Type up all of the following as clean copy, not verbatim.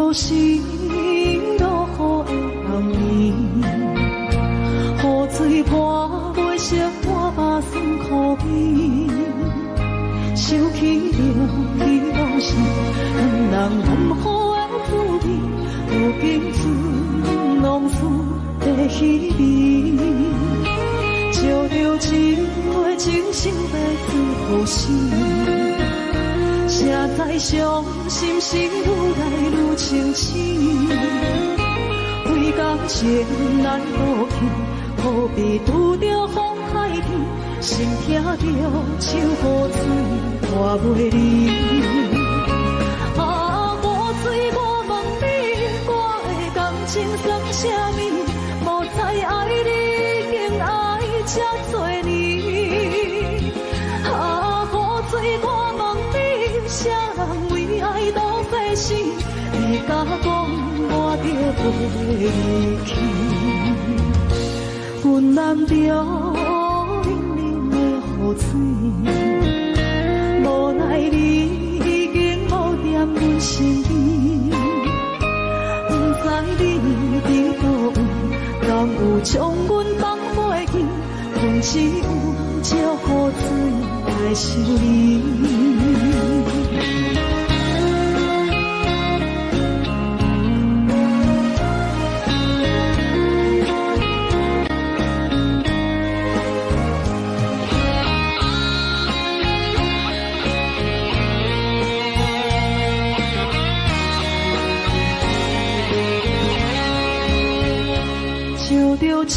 都是落雨的冬眠，雨水泼袂湿我目酸苦味，想起了你往事，两人难好的滋味，如今只拢思在稀微，照着一回真心来自呼吸。谁知伤心是愈来愈清醒，为感情来落去，何必拄着风海天，心痛着像雨水拖袂离。啊，雨水，我问你，我的感情算啥物？无再爱你，竟爱这多年。啊，雨水，我问你，啥人为爱都费心？你甲讲我着袂离去，阮难着冷冷的雨水，无奈你已经无踮阮身边，不知你伫倒位，敢有将阮放袂记？阮只有借雨水来想你。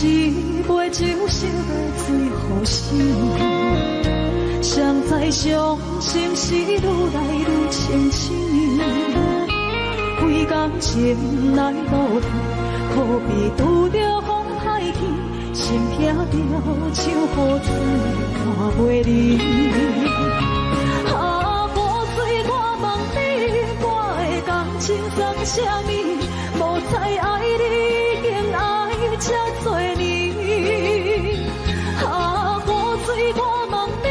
一杯酒烧来醉予醒，谁知伤心是愈来愈清醒，为感情来落去，何必拄着风海天，心痛着像雨水拖袂离。啊，雨水，我问你，我的感情算啥物？无再爱你，竟爱这多年。啊，雨水，我问你，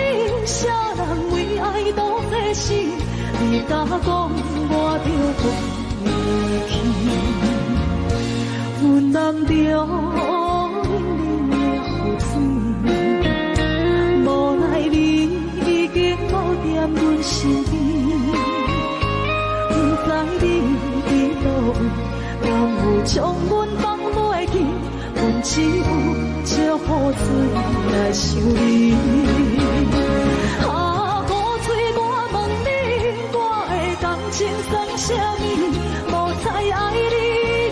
啥人为爱都费心？你甲讲我着袂离去，阮难着冷冷的雨水，无奈你已经无踮阮身边，不知你伫倒位，敢有将阮放袂记？阮只有借雨水来想你。啊，雨水，我问你，我的感情算啥物？无再爱你，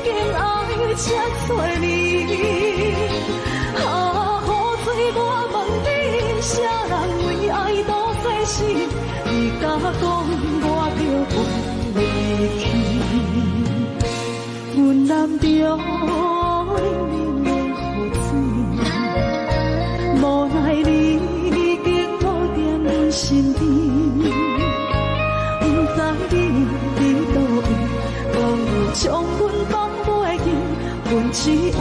竟爱这多年。啊，雨水，我问你，啥人为爱都费心？你甲讲我着袂离去，阮难着冷冷的雨水，无奈你已经无踮阮身边，不知你伫倒位，敢有将阮放袂记？阮只有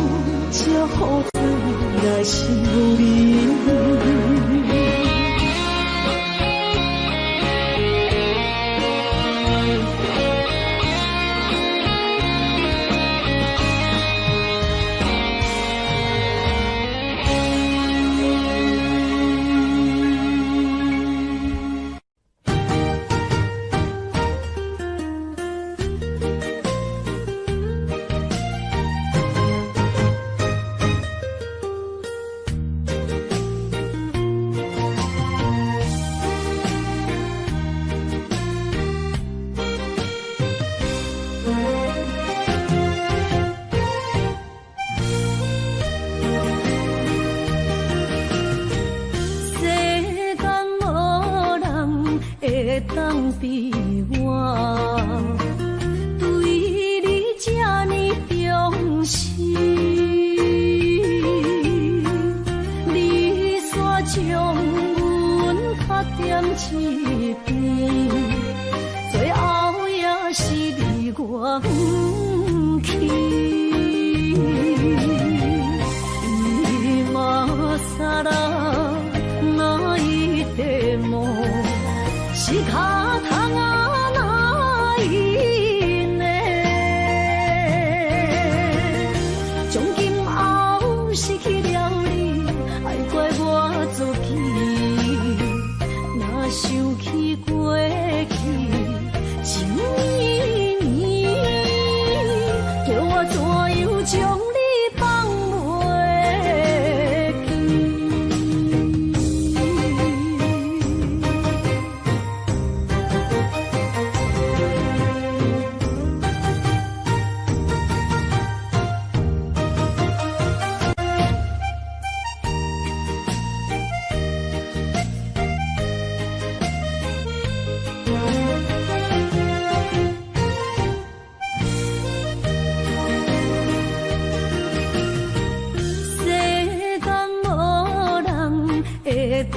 借雨水来想你。当比我对你这呢重视，你煞将阮较点一边，最后也是你我不去。今ら泣いても仕方がないね。想起过去情绵绵，叫我怎样将你放袂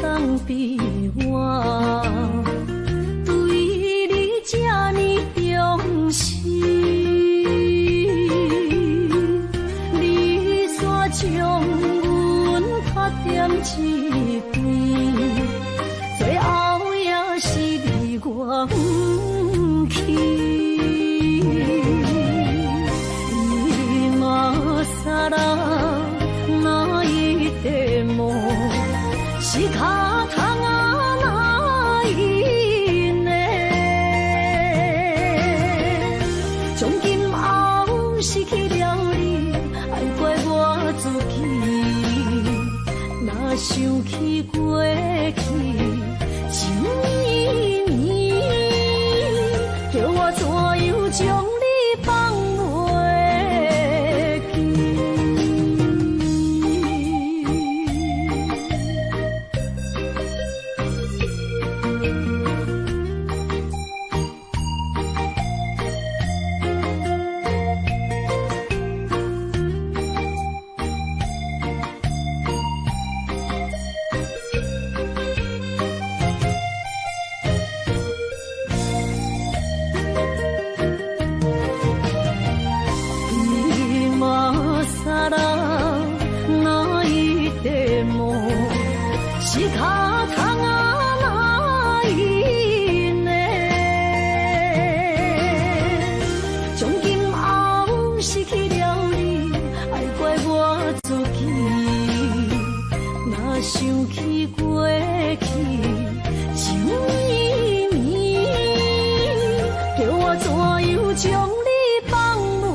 当比我对你这呢重视，你煞将阮拍点一边，最后也是离我不去。今さら哪一点梦？是卡通啊，哪一呢？从今后失去了你，爱怪我自己。若想起过去情绵绵，叫我怎样将你放袂记？是卡通啊，哪一呢？从今后失去了你，爱怪我自己。若想起过去情绵绵，叫我怎样将你放袂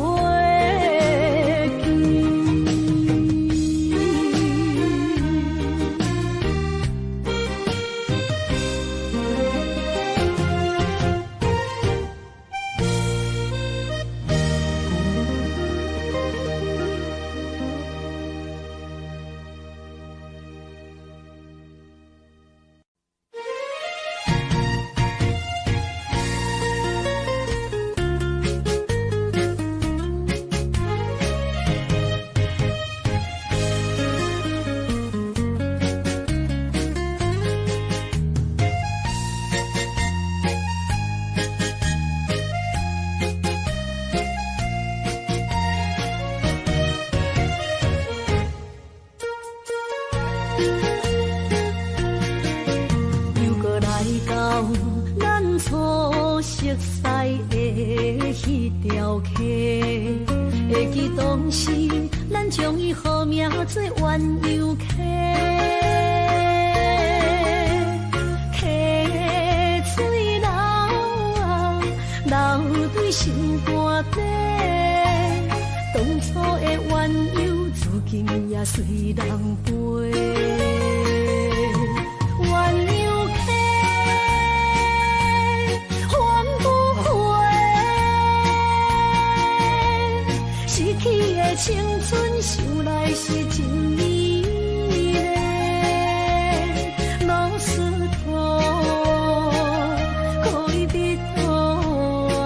记？会记当时，咱将伊号名做鸳鸯溪，溪水流啊，流对心肝底。当初的鸳鸯，至今也随人陪。鸳鸯溪，换不回。失去的青春，想来是真美丽。老师徒，可以别途啊，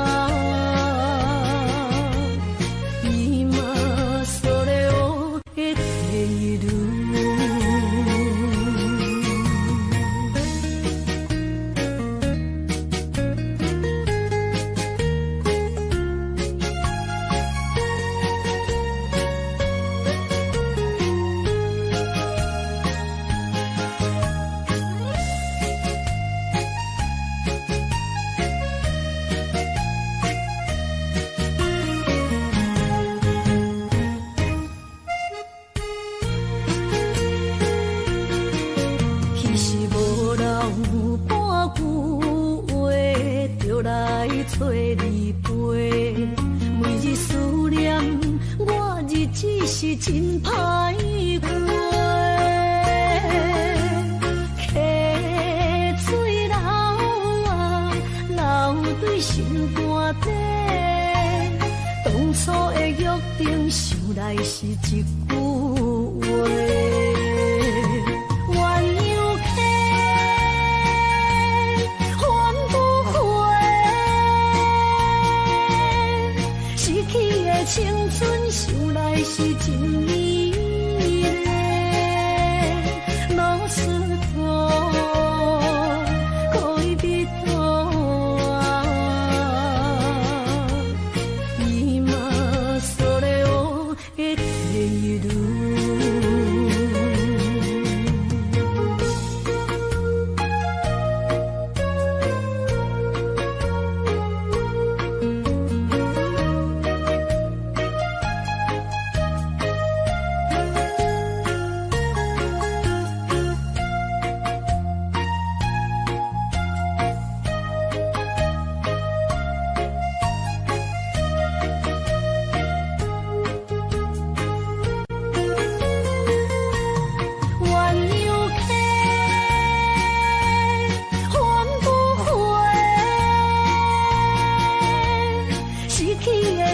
伊嘛所了的退路。做离陪，每日思念，我日子是真歹过。溪水流啊，流对心肝底。当初的约定，想来是一句话。青春想来是真美丽，老师徒可以比拖啊，伊嘛所了的地路。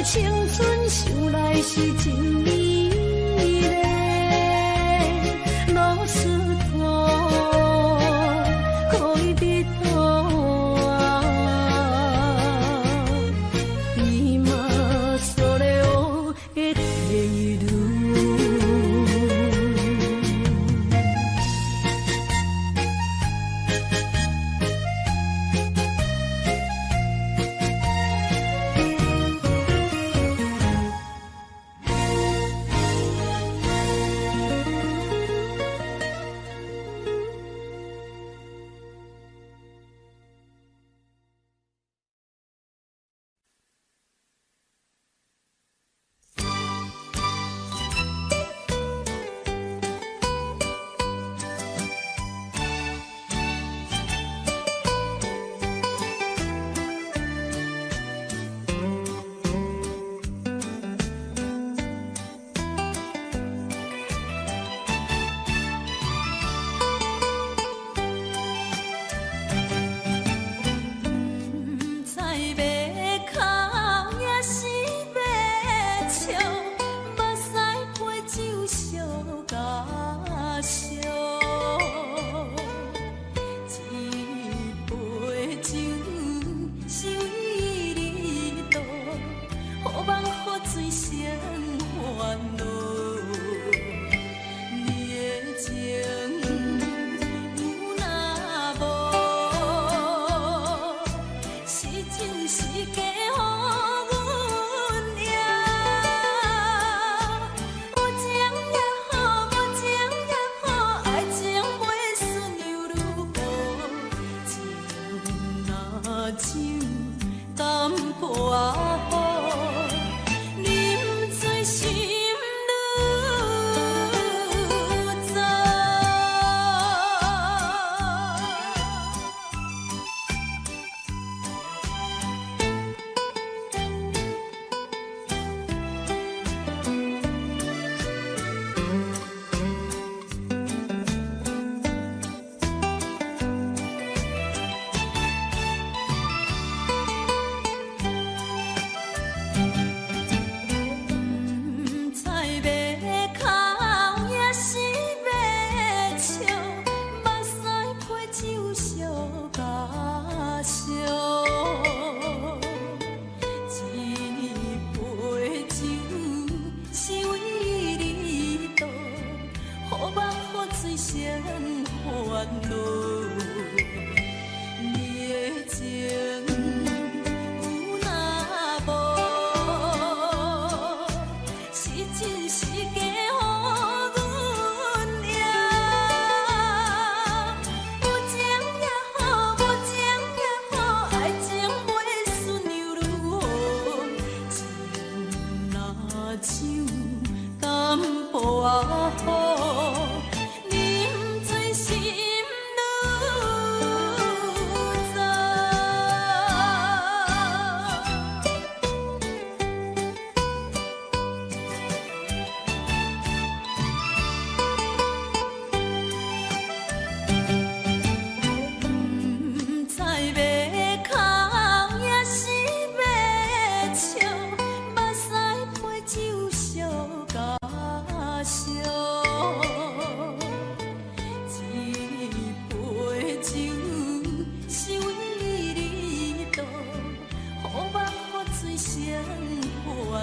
青春想来是真美丽，老师徒可以比拖啊，伊嘛所了的地路。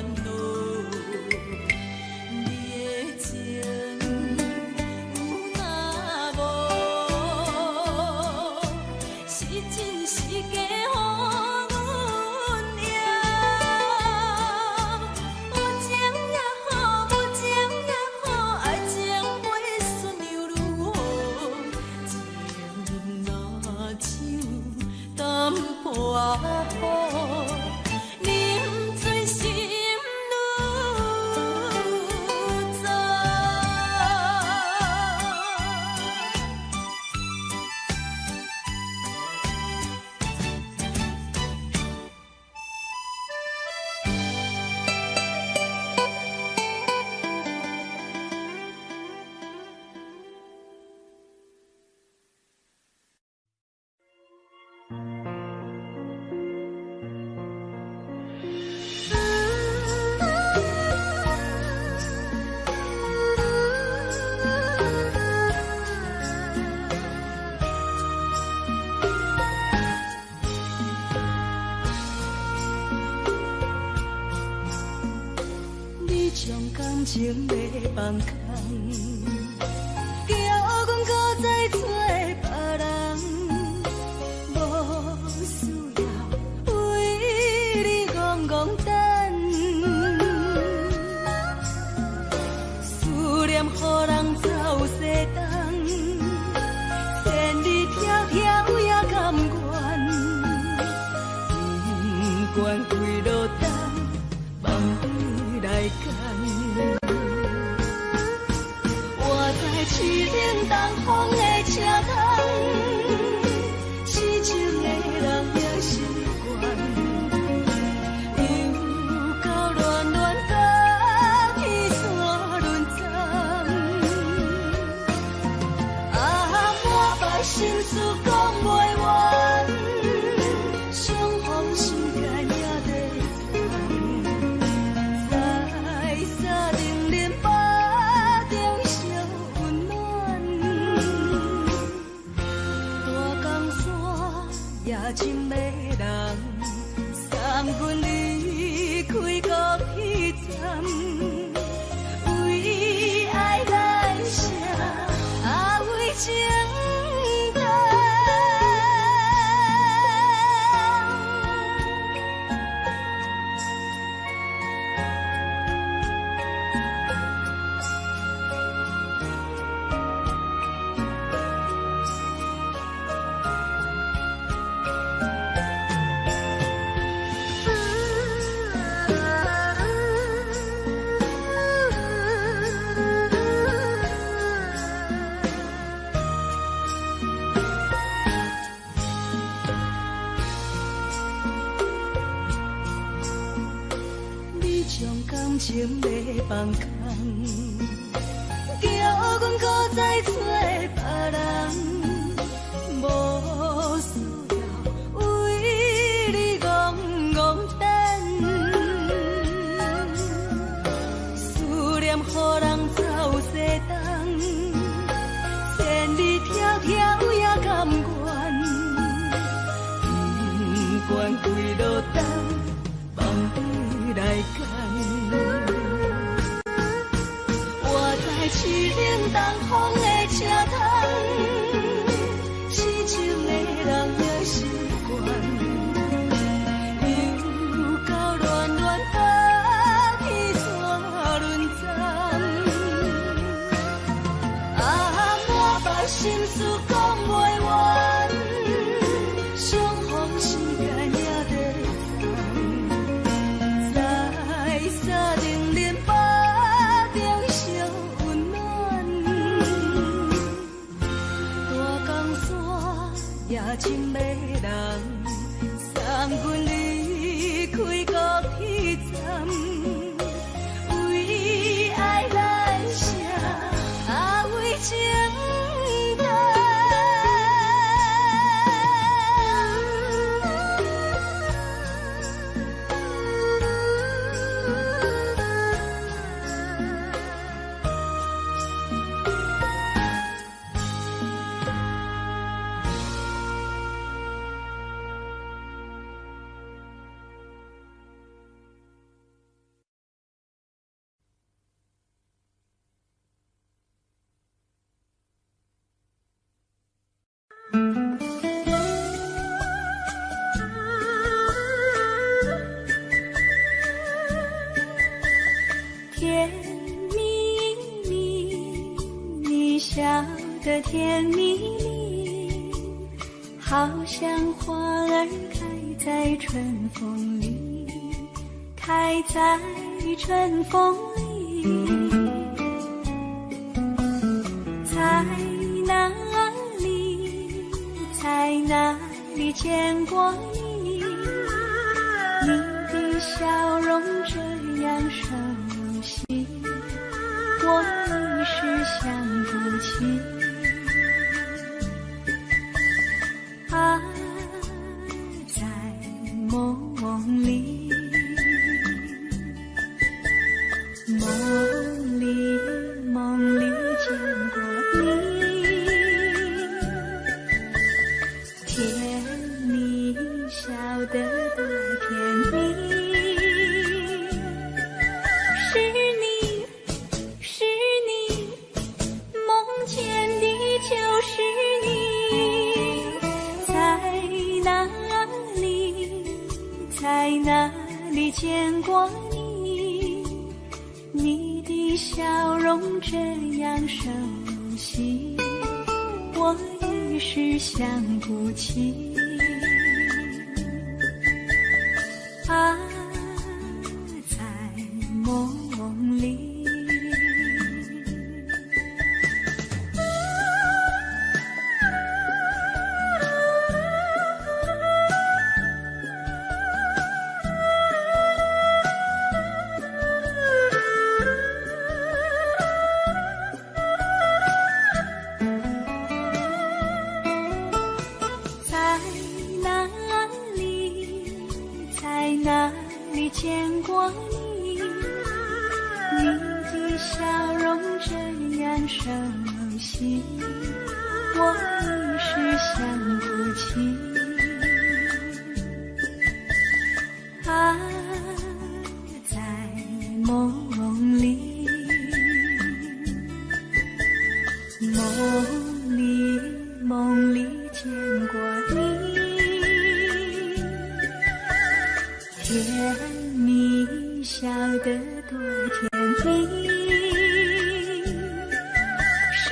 恼。你的情有若无，是真是假乎阮赢。有情也好，无情也好，爱情袂顺流如雨，情若像淡薄雨。啉醉心愈糟。你将感情要放空，叫阮搁再找别人，无需要为你戆戆等。思念予人走西东，千里迢迢也甘愿，不管几落冬，梦里来干。我在凄冷东风的车窗，痴情的人也习惯，又到乱乱甲彼山论丛。啊，满腹心事讲袂完，相逢心间也在藏。在沙丁林巴中烧温暖，大江山也真迷人，送阮离开国彼站，为爱来生，啊为情重。你将感情要放空，叫阮搁再找别人，无需要为你戆戆等。思念予人走西东，千里迢迢也甘愿，不管几落冬，梦里来干。我在凄冷东风的车窗，痴情的人也习惯，又到乱乱甲彼山论丛。啊，满腹心事讲袂完，相逢心间也在藏。在沙丁林巴中烧温暖，大江山也真迷人，送阮离开国彼站，为爱来生，啊为情重。的甜蜜蜜，好像花儿开在春风里，开在春风里。在哪里，在哪里见过你？你的笑容这样熟悉，我一时想不起。啊，在梦里，梦里见过你，甜蜜笑得多甜蜜。是你，梦见的就是你。在哪里见过你？你的笑容这样熟悉，我一时想不起。啊，在梦里。哪里见过你？你的笑容这样熟悉，我一时想不起。啊，在梦里，梦里见过你。甜蜜笑得多甜蜜，是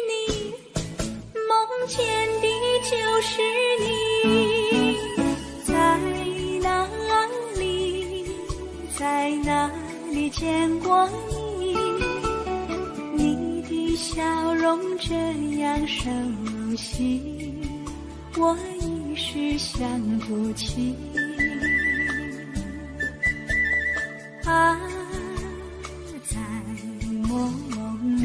你，梦见的就是你。在哪里见过你？你的笑容这样熟悉，我一时想不起。啊，在梦里。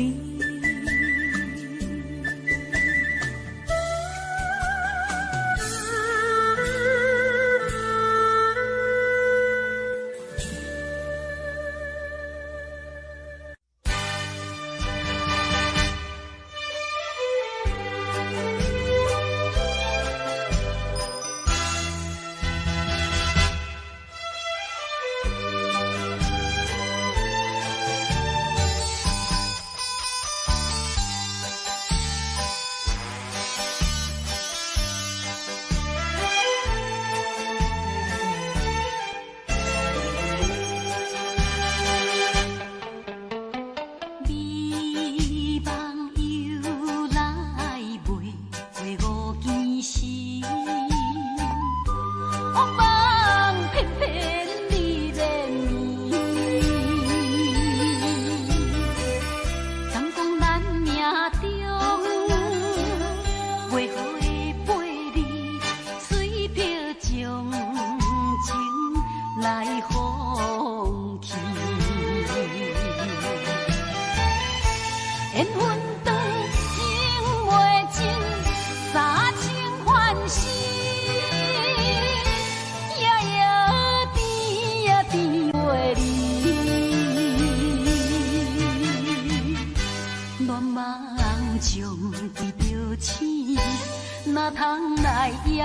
哪通来夜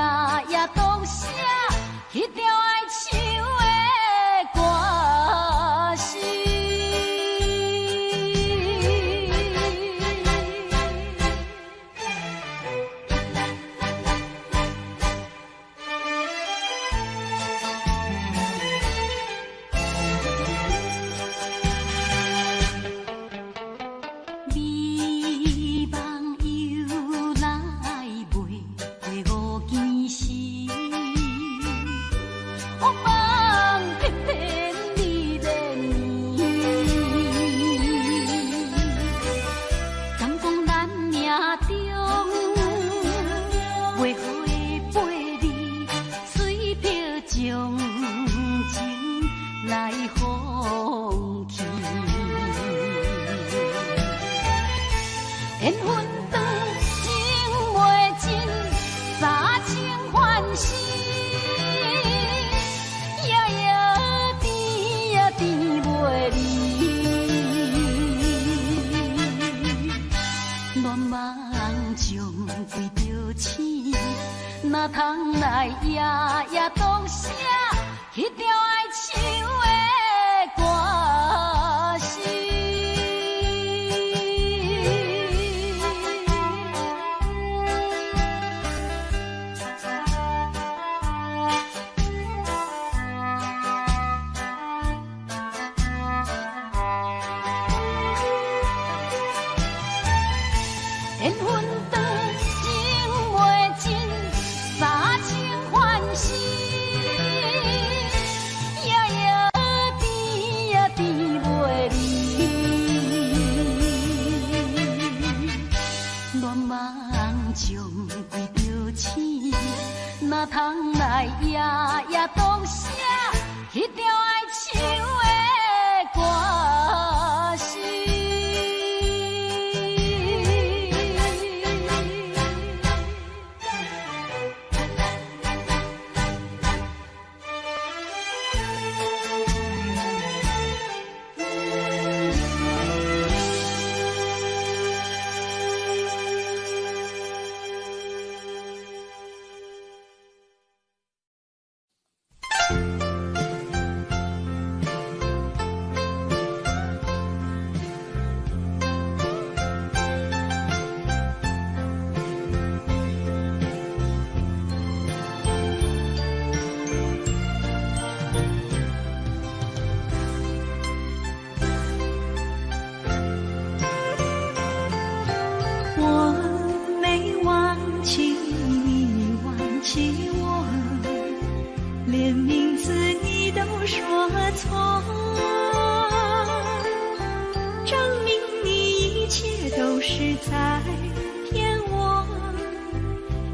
夜读写迄条爱唱的歌词？你醒，哪通来夜夜当写迄条爱唱的歌词。缘分长情袂尽，三情换死，夜夜甜也甜袂离。乱梦中为着醒，哪通来夜夜当写迄条爱唱的歌词。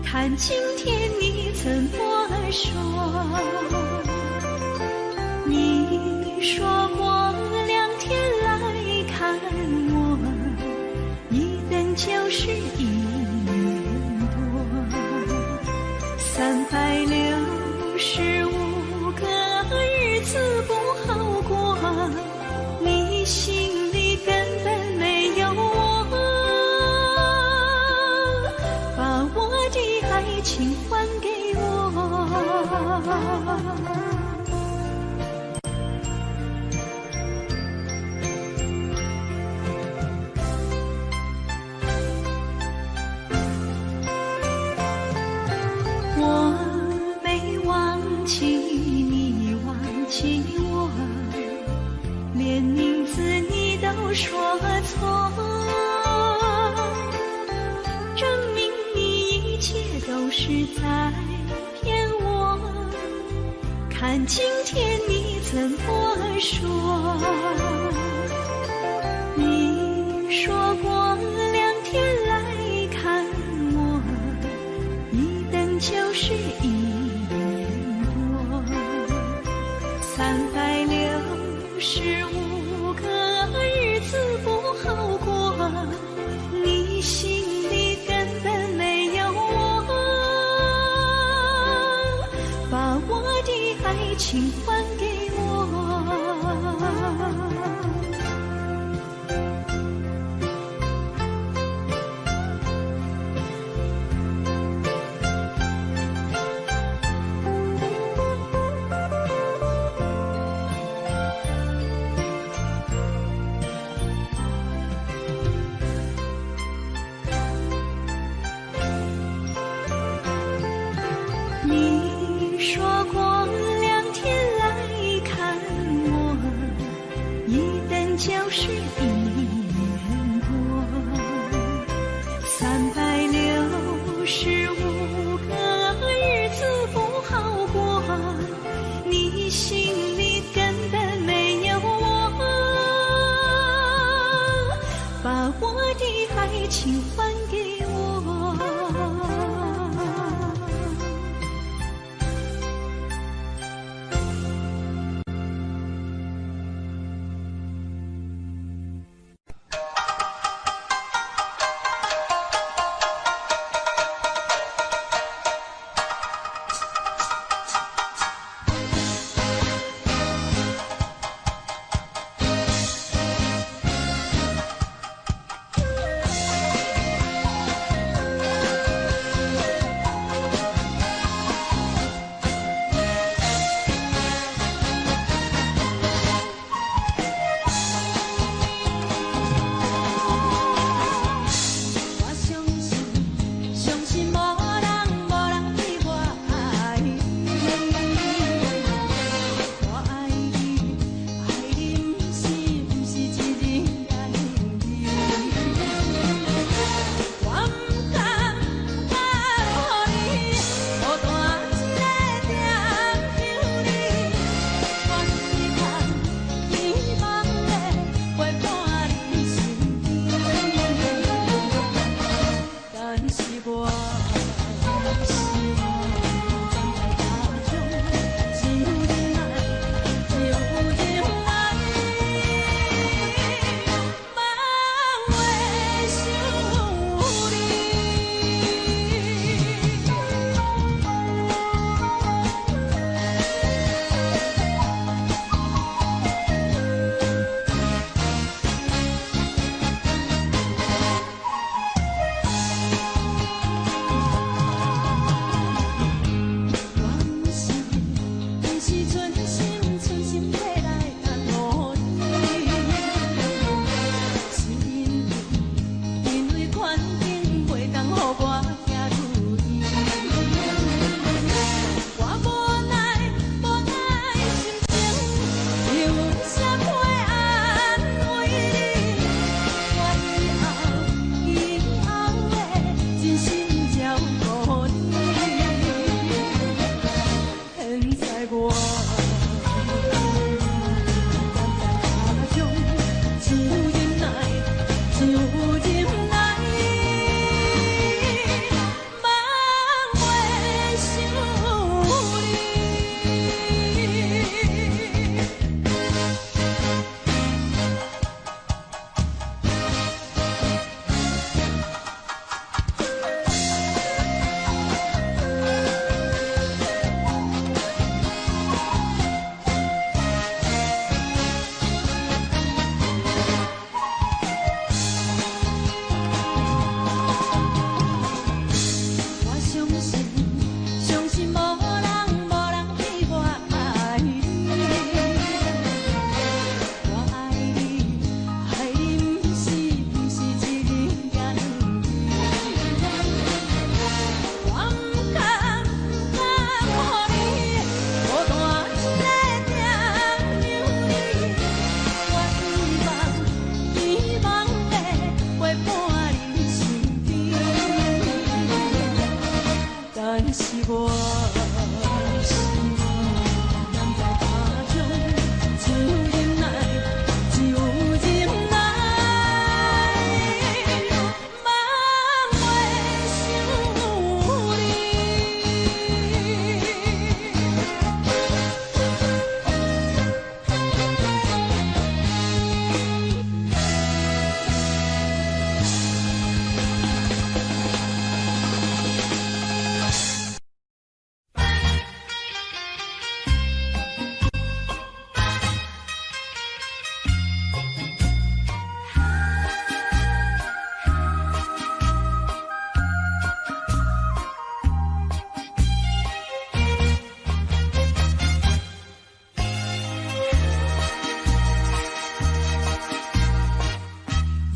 看今天你怎么说？你说过2天来看我，一等就是1年多，365个日子不好过，你心里根本没有我，把我的爱情还给我。我没忘记你忘记我，连名字你都说错，证明你一切都是在骗我。看今天你怎么说？你说过2天来看我，一等就是1年多，365个日子不好过，你心里根本没有我，把我的爱情还给我。你说过2天来看我，一等就是1年多，365个日子不好过，你心里根本没有我，把我的爱情还给我。是我，是我，难道他将就忍耐，就忍耐，梦袂想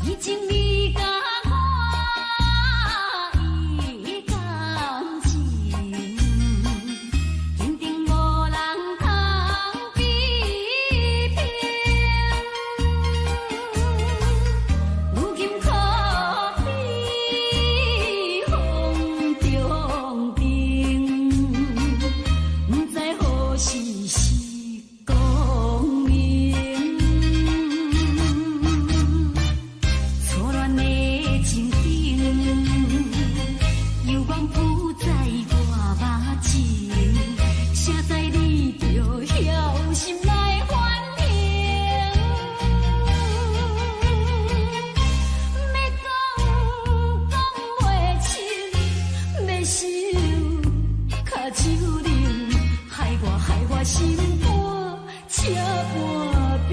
已经你甲我依感情，肯定无人通比拼。如今可比风中灯，不知何时是光明。错乱的情景，幽光浮在我目前，谁知你就晓心来反省。要讲袂清，要想卡手冷，害我心肝车半冰。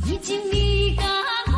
已经你甲我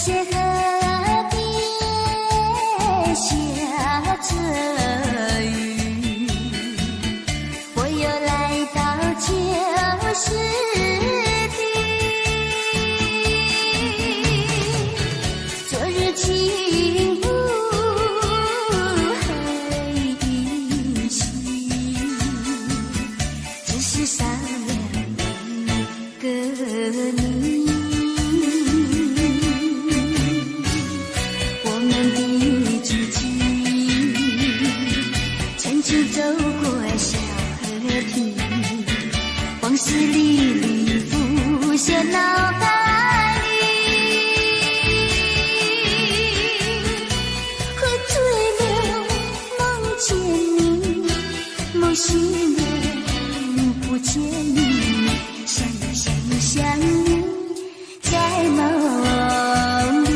些河边下着雨，我又来到旧时地。昨日轻雾黑依稀，只是少了一个你。走过小河堤，往事历历浮现脑海里。喝醉了，梦见你，梦醒了，不见你，想呀想呀想你，在梦里。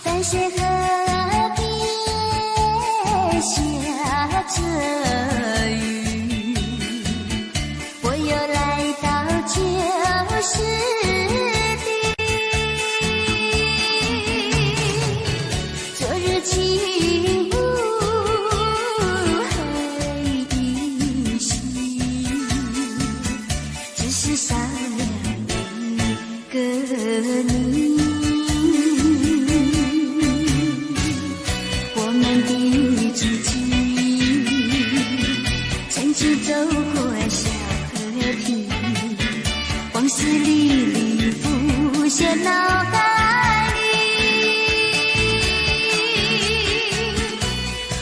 淡水河边下着雨，我又来到旧时地。昨日轻雾黑依稀，只是少了一个你。走过小河堤，往事历历浮现脑海里。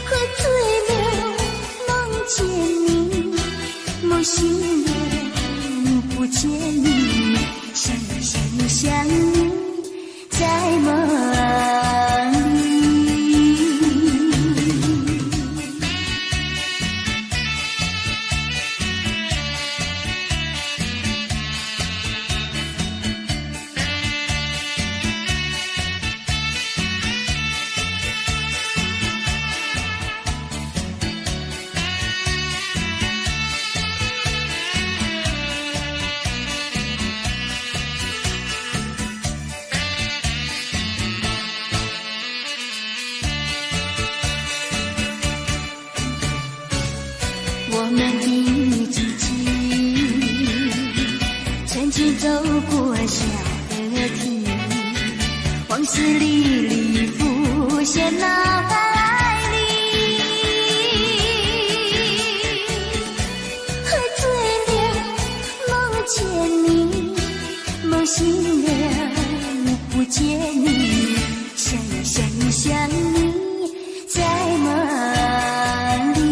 喝醉了，梦见你，梦醒了，不见你，想呀想呀想你，在梦里。我们的足迹，曾经走过小河堤，往事历历浮现脑海里。喝醉了，梦见你，梦醒了，不见你，想呀想呀想你，在梦里。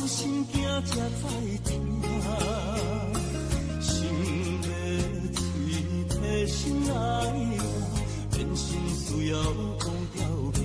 心惊才知听，心要嘴替心爱我，变心需要讲条命。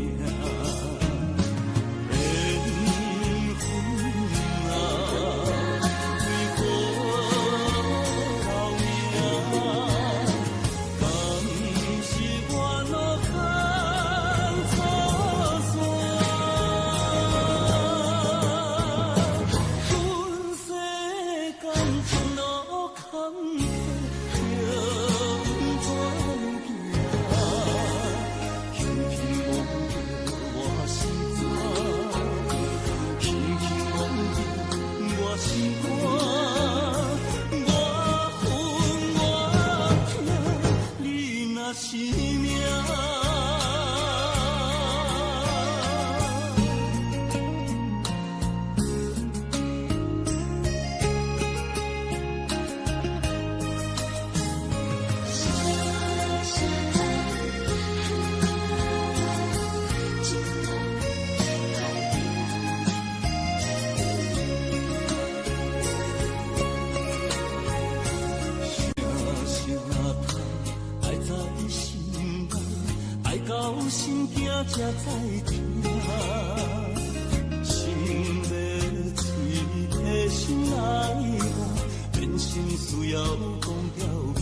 心惊才知听，心要嘴替心爱我，变心需要讲条命。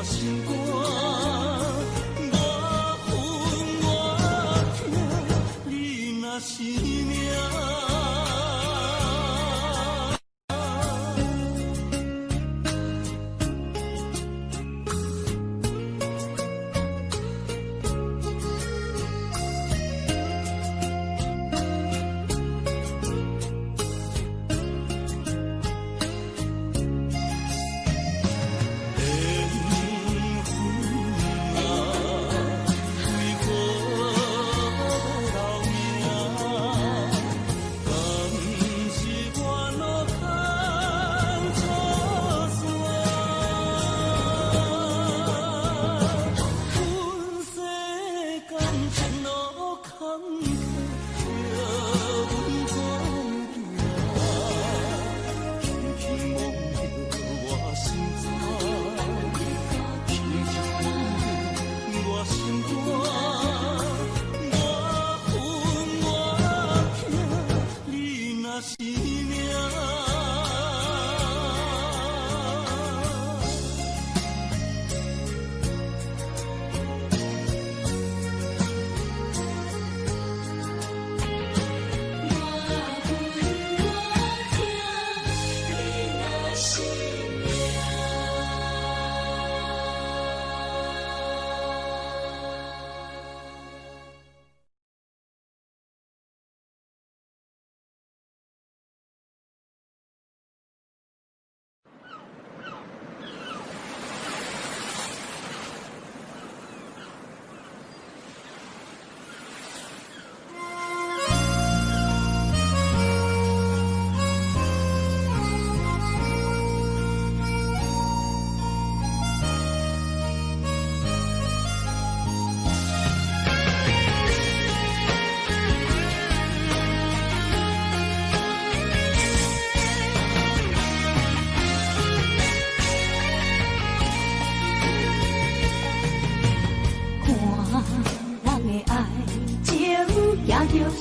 心肝，我恨我痛，你若是命。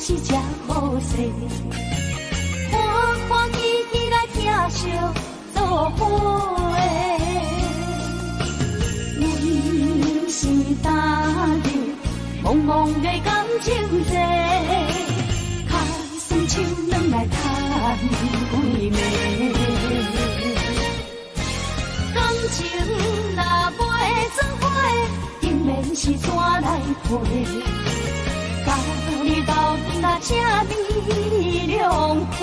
是只好势，看看起起来疼惜做伙的，阮是打入茫茫的感情际，卡酸手软来叹几暝，感情若袂转花，定然是纸来陪。你斗阵啊，这美良花。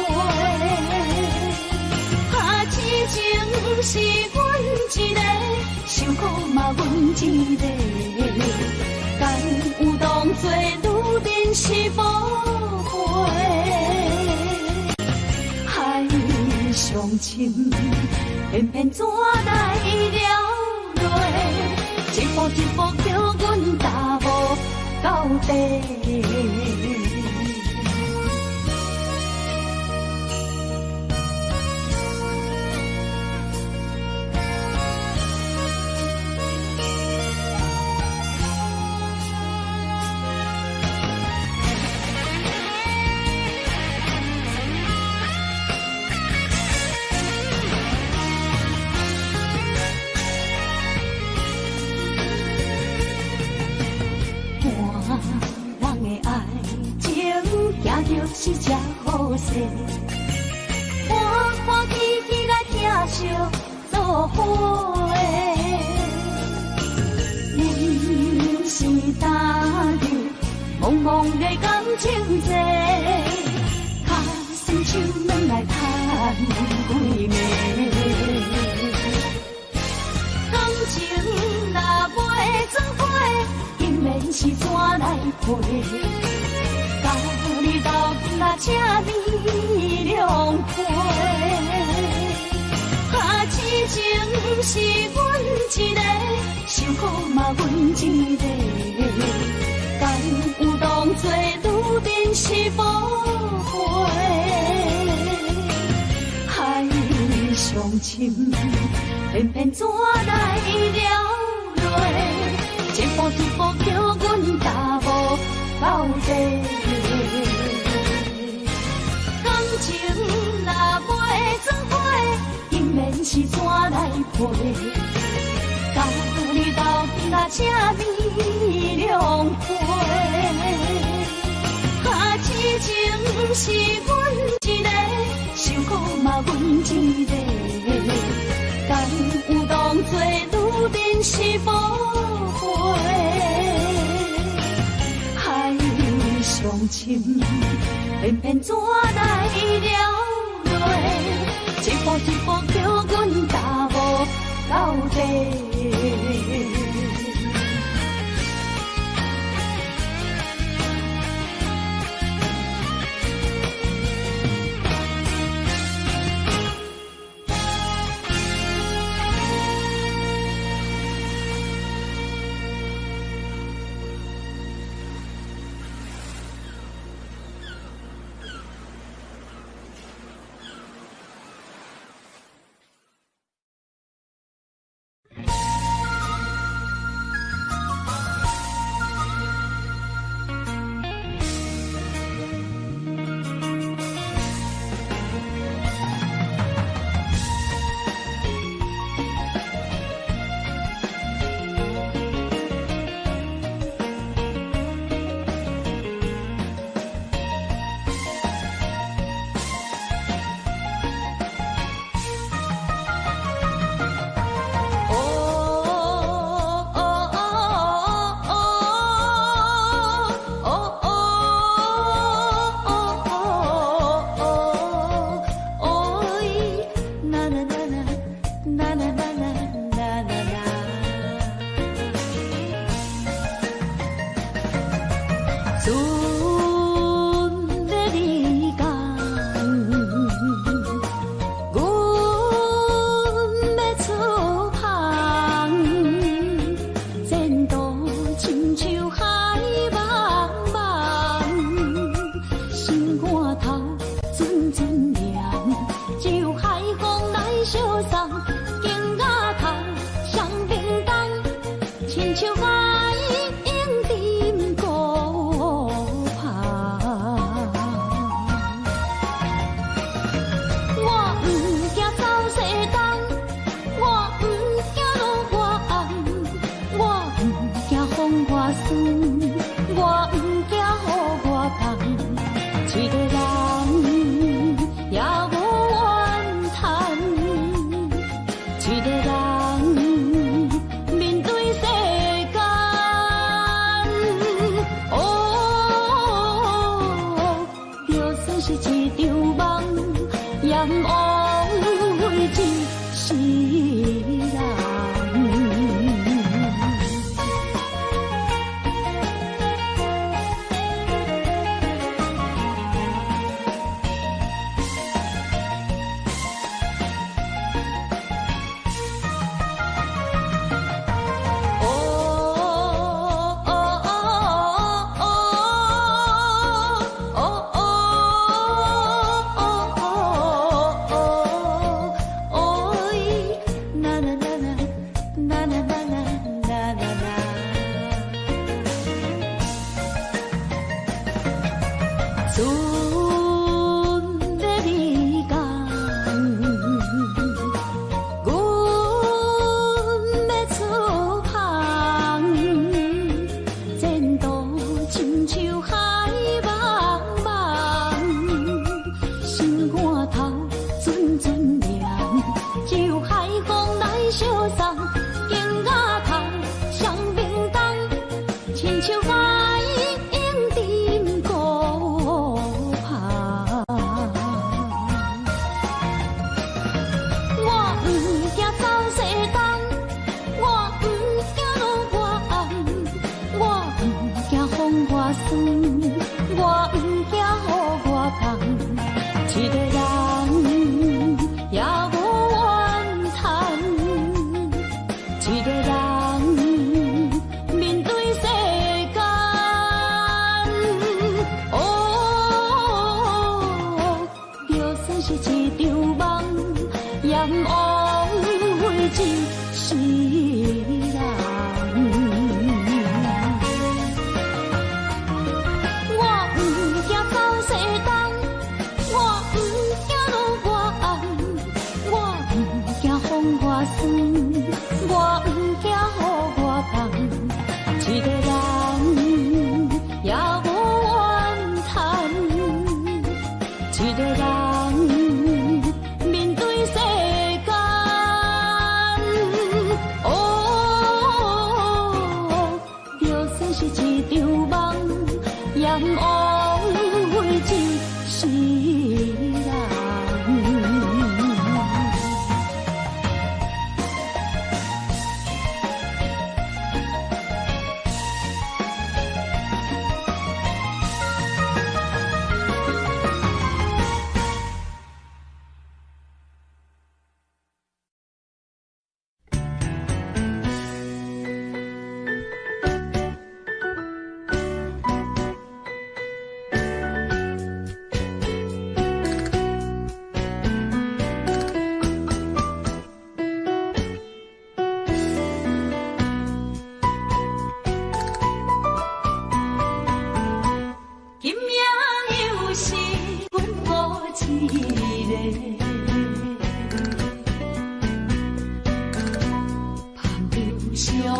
痴情是阮一个，受苦嘛阮一个，敢有当作女人是无悔？海上深，偏偏怎来了落？一步一步叫阮踏无到底。是只好势，欢欢喜喜来疼惜做伙的。人是打入茫茫的感情债，脚伸手软来赚几暝。感情若袂做伙，永远是怎来陪？你斗阵啊，这美良花。痴情是阮一个，受苦嘛阮一个，敢有当作女人是无悔？海上深，偏偏怎来了落？一步一步叫阮踏无到底。感情若袂做伙，永远是怎来陪？甲你斗阵啊，这美良花。痴情是阮一个，受苦嘛阮一个，敢有当作女人是无悔？海上深，偏偏怎来了落？一步一步叫阮踏无到底。一场梦，魘魍为一世人。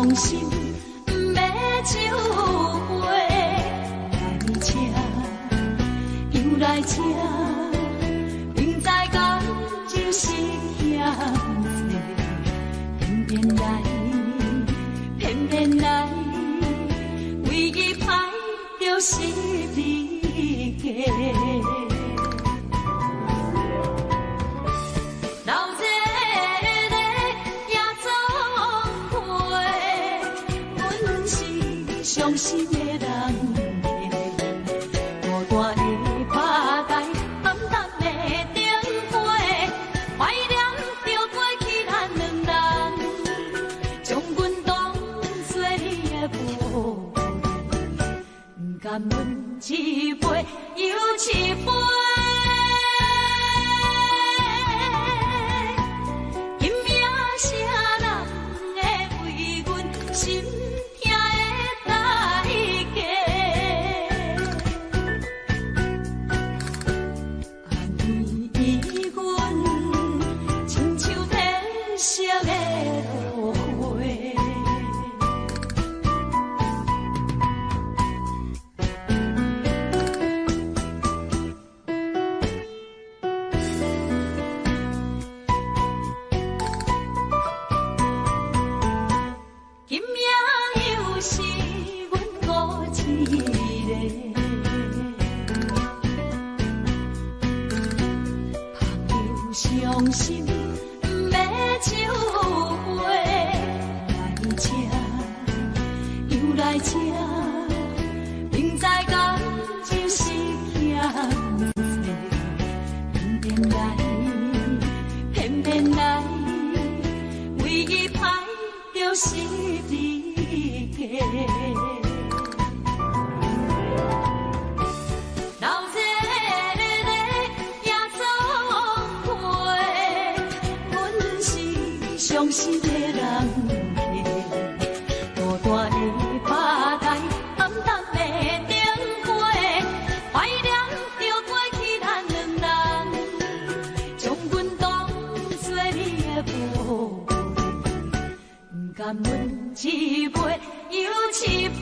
心痛的代伤心不要收回，来这又来这，明知感情是欠债，偏偏来，唯一歹就是你家。伤心的人客，大大的吧台，暗淡的灯花，怀念着过去咱两人，将阮当作你的宝贝，不甘阮一杯又一杯。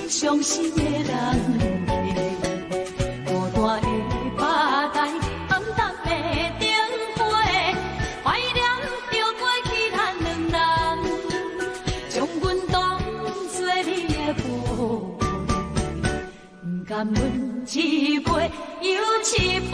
伤心的人客，大大的吧台，暗淡的灯花，怀念着过去咱两人，将阮当作你的宝贝，不甘阮一杯又一杯。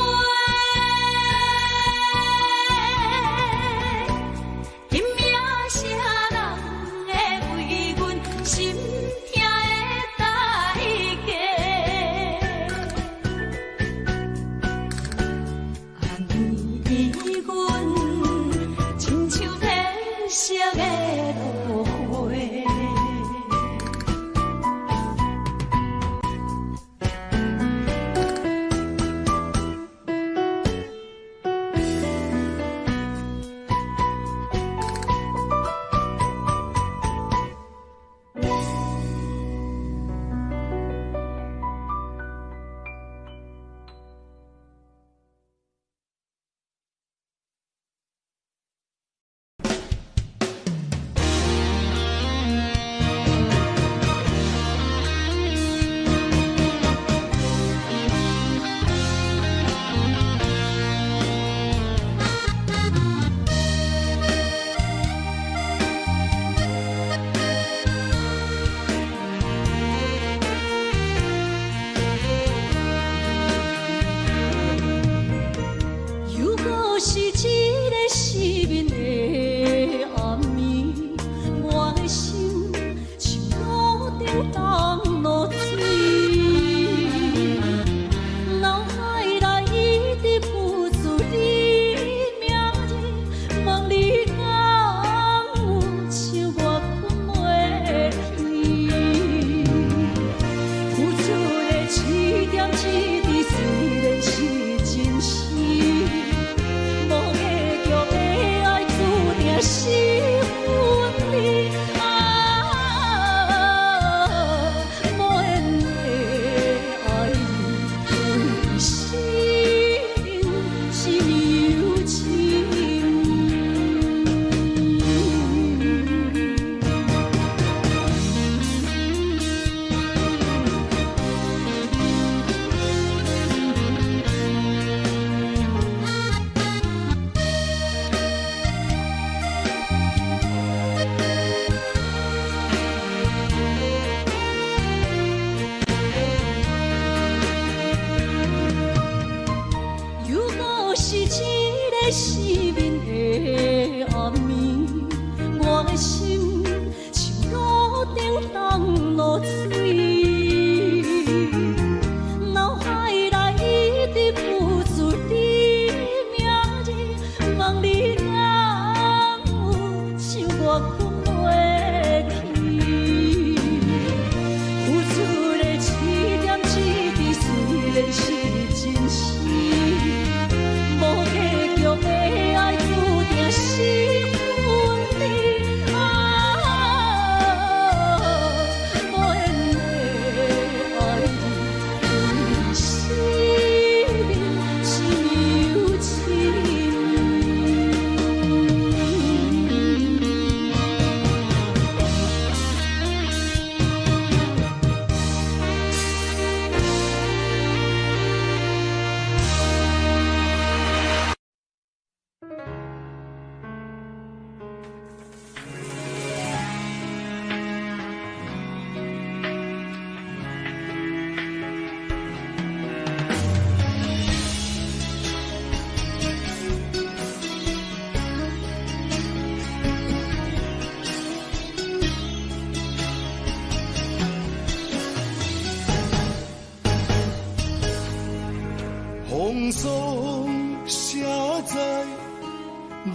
霜写在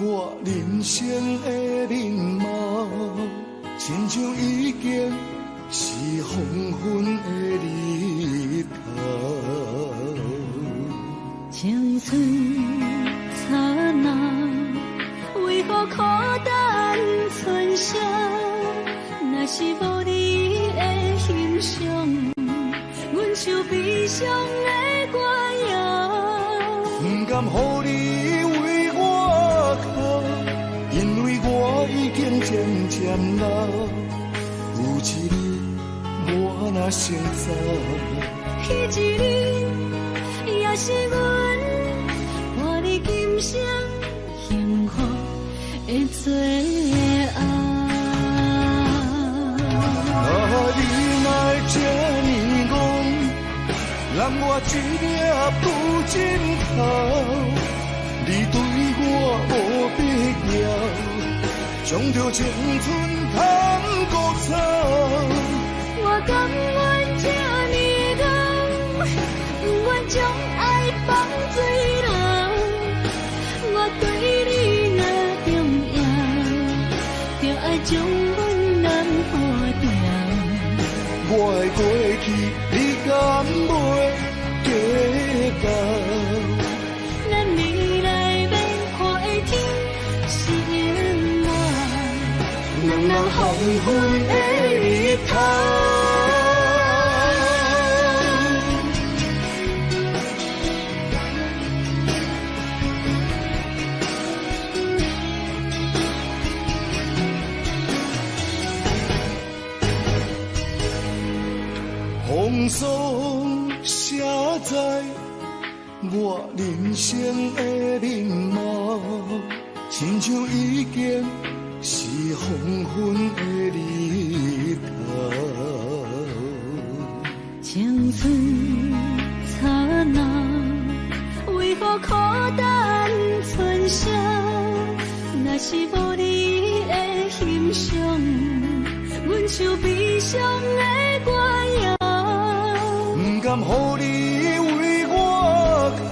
我人生的面貌，亲像已经是黄昏的日头。青春刹那，为何孤单存剩？若是无你的欣赏，阮就悲伤的歌谣。不甘予你为我哭，因为我已经渐渐老。有一日我若先走，彼一日也是阮伴你今生幸福的最后。啊，你哪会这呢戆，揽我一粒不尽头。你对我无必要，将着青春通孤草。我甘愿这呢戆，不愿将爱放水流。我对你若重要，就爱将阮人破掉。我的过去，你敢袂计较？咱未来要看的天是永远，两人黄昏的日头。风霜写在我人生的面貌，亲像已经是黄昏的日头。青春刹那，为何孤单存剩？若是无你的欣赏，阮就悲伤的歌谣。不甘予你为我哭，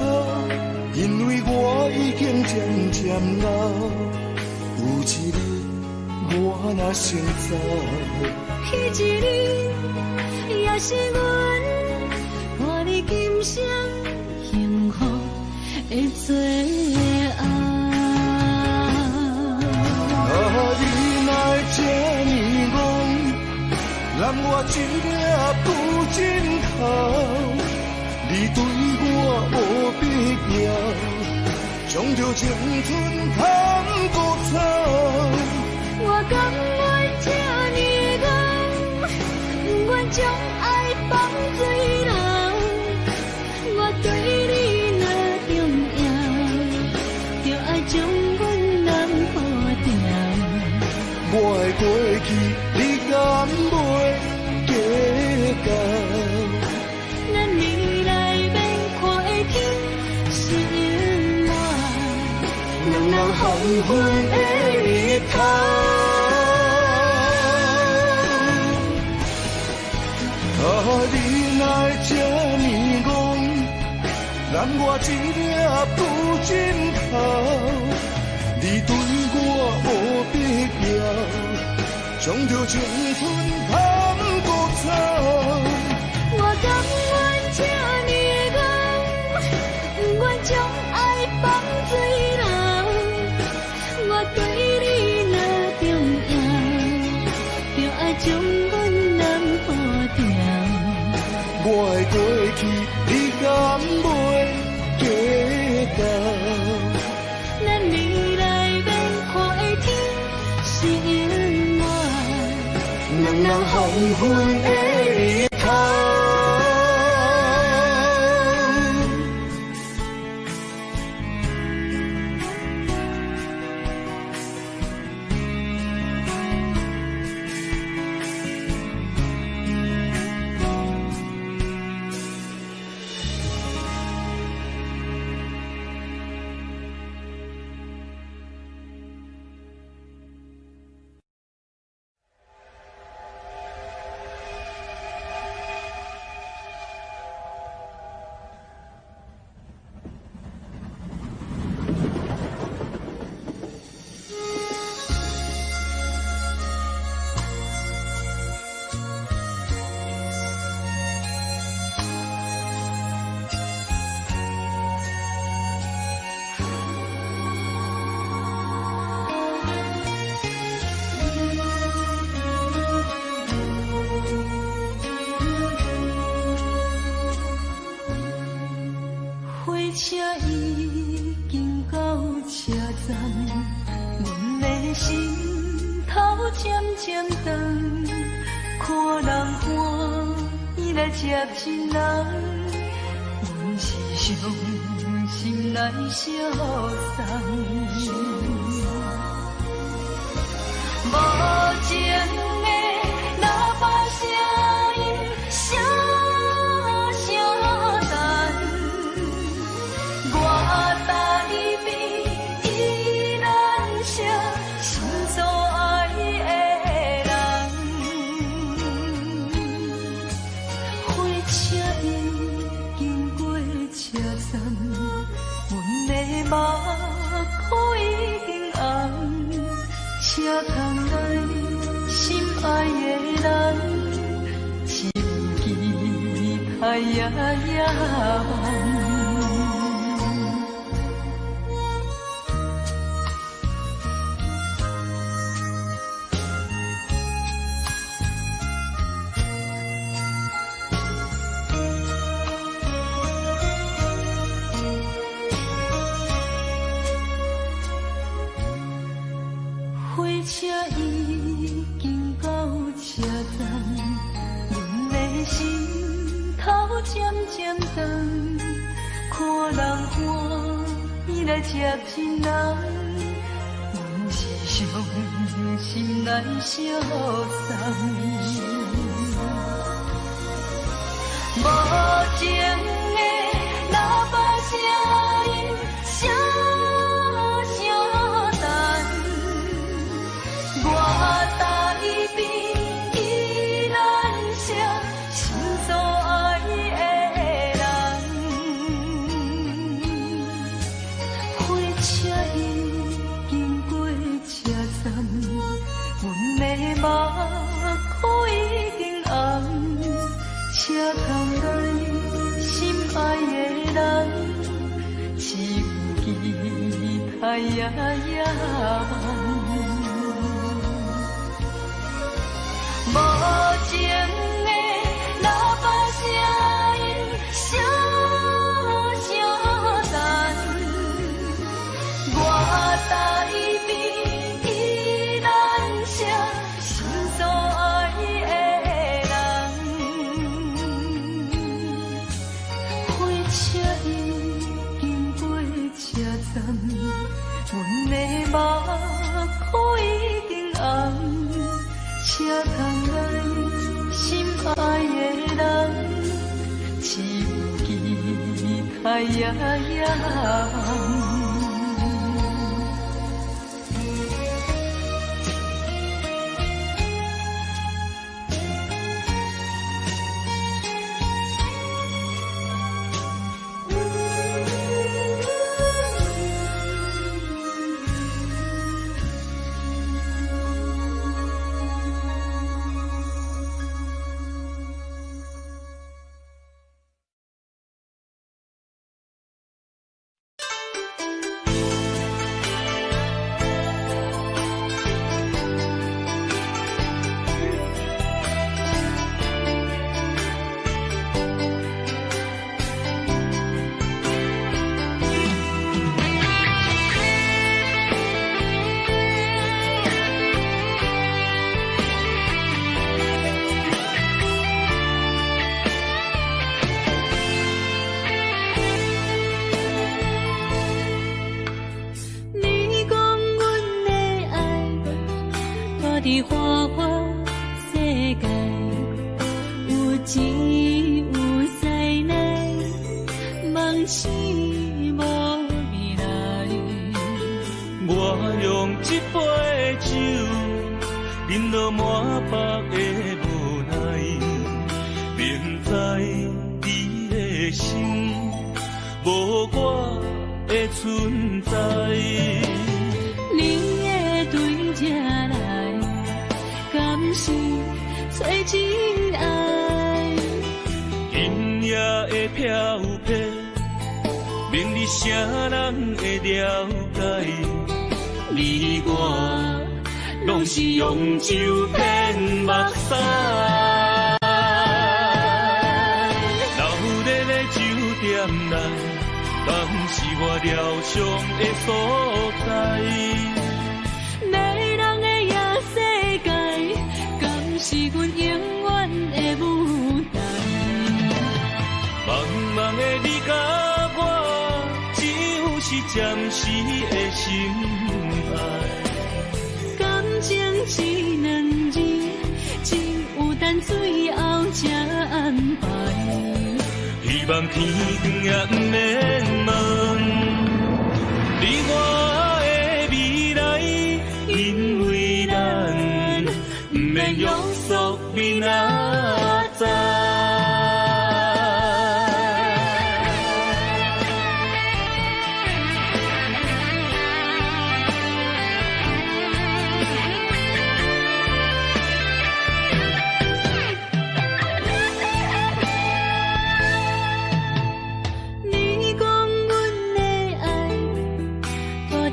因为我已经渐渐老。有一日我若先走，彼一日也是阮伴你今生幸福的最后。啊，你哪会这呢戆，揽我一粒不尽头。你对我无必要，将着青春通孤草。我甘愿这呢戆，不愿将爱放水流。我对你若重要，就爱将阮人破掉。我的过去，你敢袂计较？咱未来要看的天是永远，两人黄昏的日头。啊，你哪会这呢戆，揽我一粒不尽头。你对我无必要，将着青春通孤草。我甘愿这呢戆，不愿将爱放水流。我对你若重要，就爱将阮人破掉。我的过去，你敢袂计较？咱未来要看的天是永远，两人黄昏的日头。车已经到车站，阮的心头渐渐长，看人欢喜来接亲人，阮是伤心来消送。无情的喇叭声音，声声淡。我台边依然是心所爱的人。火车已经过车站，阮的目眶已经红。车窗内心爱的人，只有期待夜夜梦。火车已经到车站，阮的心头渐渐长，看人欢喜来接亲人，阮是伤心来消送。无情的喇叭声音，声声淡。我台边依然是心所爱的人。火车已经过车站，阮的目眶已经红。车窗内心爱的人，只有期待夜夜梦。无情的喇叭声音，声声淡。我台边依然是心所爱的人。火车已经过车站，阮的目眶已经红。车窗内心爱的人，只有期待夜夜梦。伫花花世界，有钱有势来，梦醒无未来。我用一杯酒，饮落满腹的无奈，明知你的心无我的存在。你的对这来，敢是找真爱？今夜的飘飘，明日谁人会了解？你我拢是用酒骗目屎，流热的酒店内，敢是我疗伤的所在？迷人的夜世界，敢是阮永远的舞台？茫茫的你甲我，只有是暂时的心爱。感情只两字，情有等最后才安排。希望天光也不免问你我的未来，因为咱不免约束明仔载。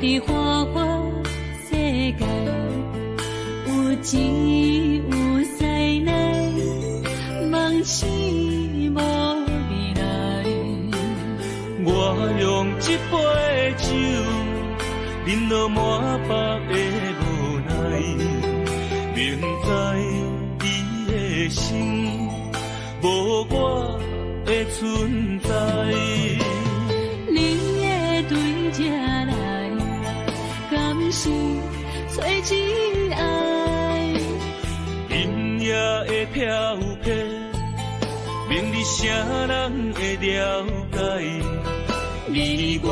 伫花花世界，有钱有势来，梦醒无未来。我用一杯酒，饮落满腹的无奈，明知伊的心无我的存在。你的对这来，敢是找真爱？音乐的飘飘，明日啥人会了解？你我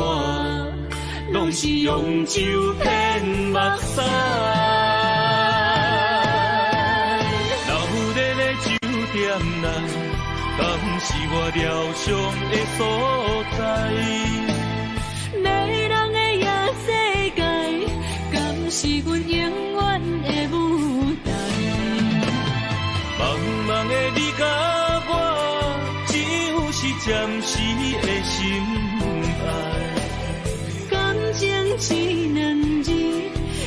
拢是用酒骗目屎，留在的酒店内，敢是我疗伤的所在？迷人的夜世界，敢是阮永远的舞台？茫茫的你甲我，只有是暂时的心爱。感情只两字，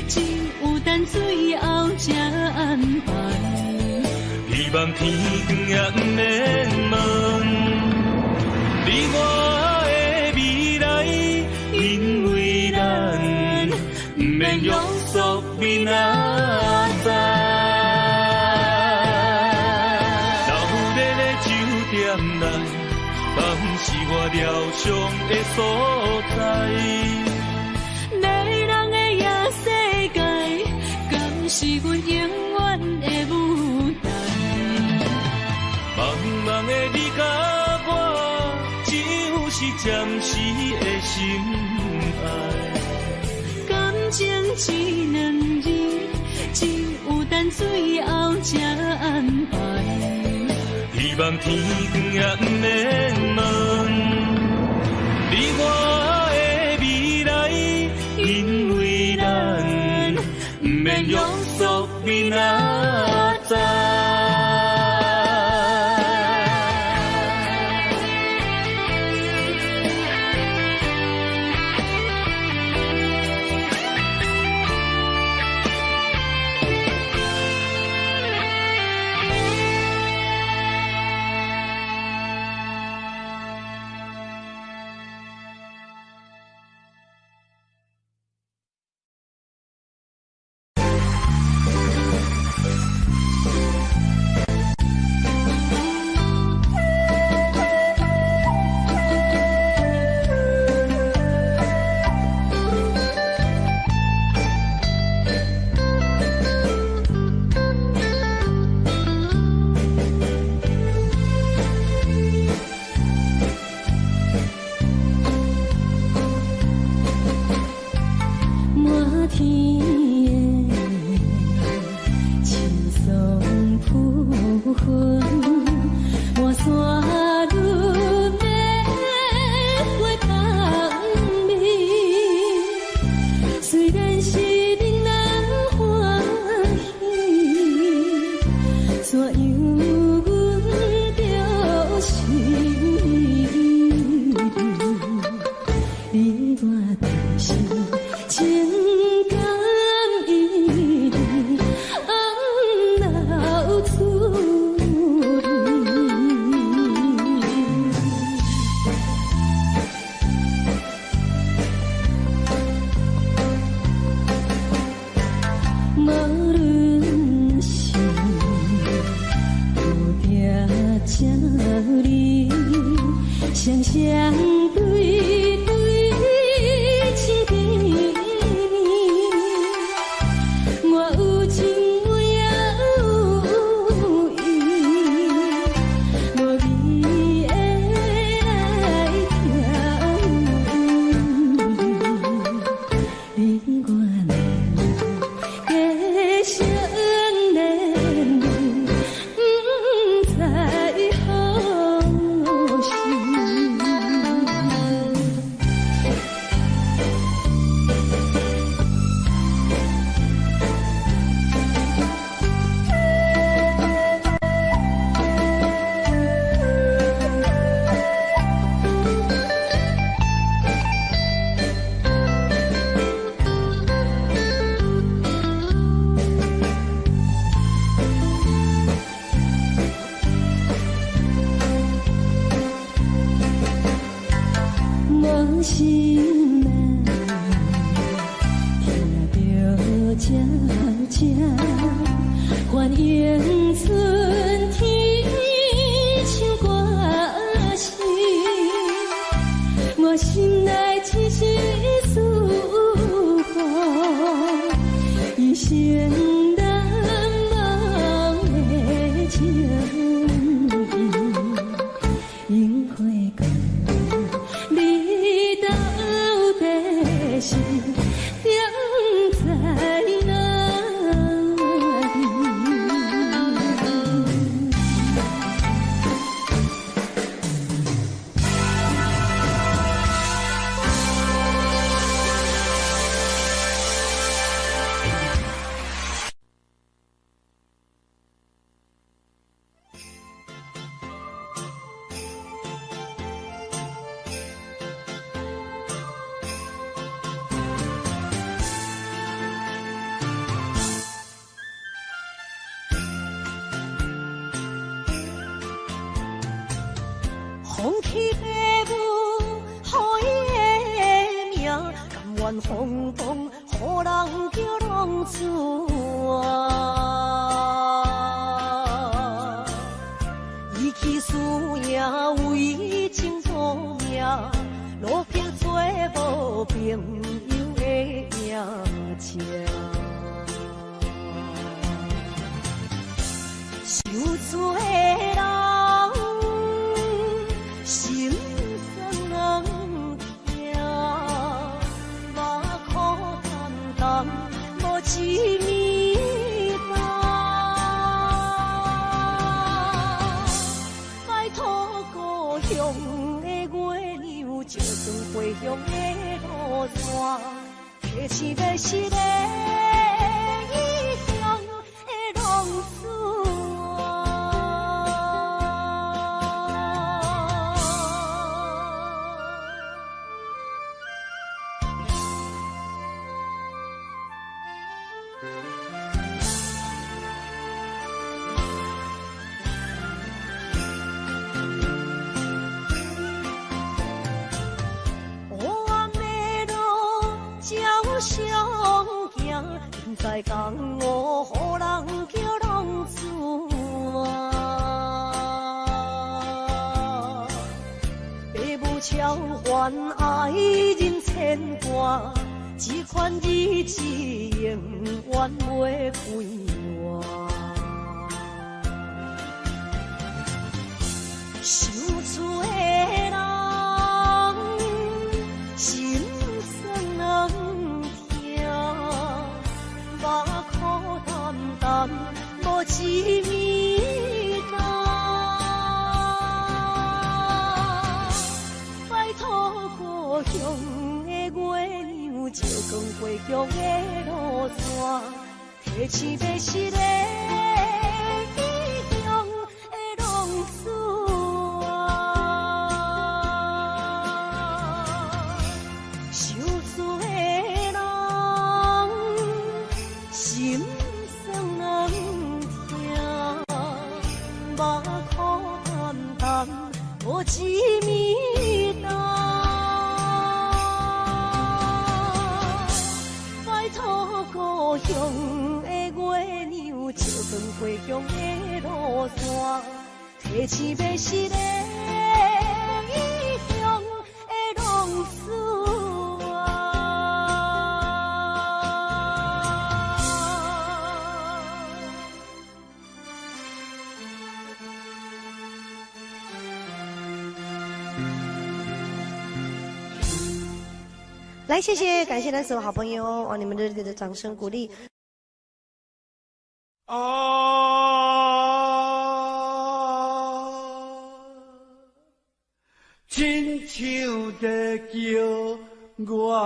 情有等最后才安排。希望天光也不免问你我的未来，因为咱不免约束明仔载。留在的酒店内，敢是我疗伤的所在？迷人的夜世界，敢是阮永远的舞台？茫茫的你甲我，只有是暂时的心爱。感情只两字，情有等最后才安排。希望天光也不免问你我的未来，因为咱不免约束明仔载。对对情甜蜜，我有情我也有意，无味的来听，你我两个相恋，不知何时。无心难，听着这这幻影春天唱歌声，我心内只是思念，一生难忘的情。樱花港，你到底是踮在哪里？风起父母，予伊的名，甘愿风风，予人叫浪子啊。伊去输赢为情做命，路边做无朋友的命情。受罪的人。心酸人听，目眶淡淡，无一面红。拜托故乡的月亮，照光回乡的路线，提醒要是个异乡的浪子。相行，现在江湖，予人叫浪子啊。父母超凡，爱人牵挂，这款日子永远袂归我。受罪的人，心酸人。目眶淡淡，无一面红。拜托故乡的月亮，照光回乡的路线，提醒要是个异乡的浪子啊。受罪的人。心酸人听，目眶淡淡，无一面红。拜托故乡的月亮，照光回乡的路线，提醒要是个异乡的来，谢谢，感谢那所有好朋友哦，你们热烈的掌声鼓励。亲像在叫我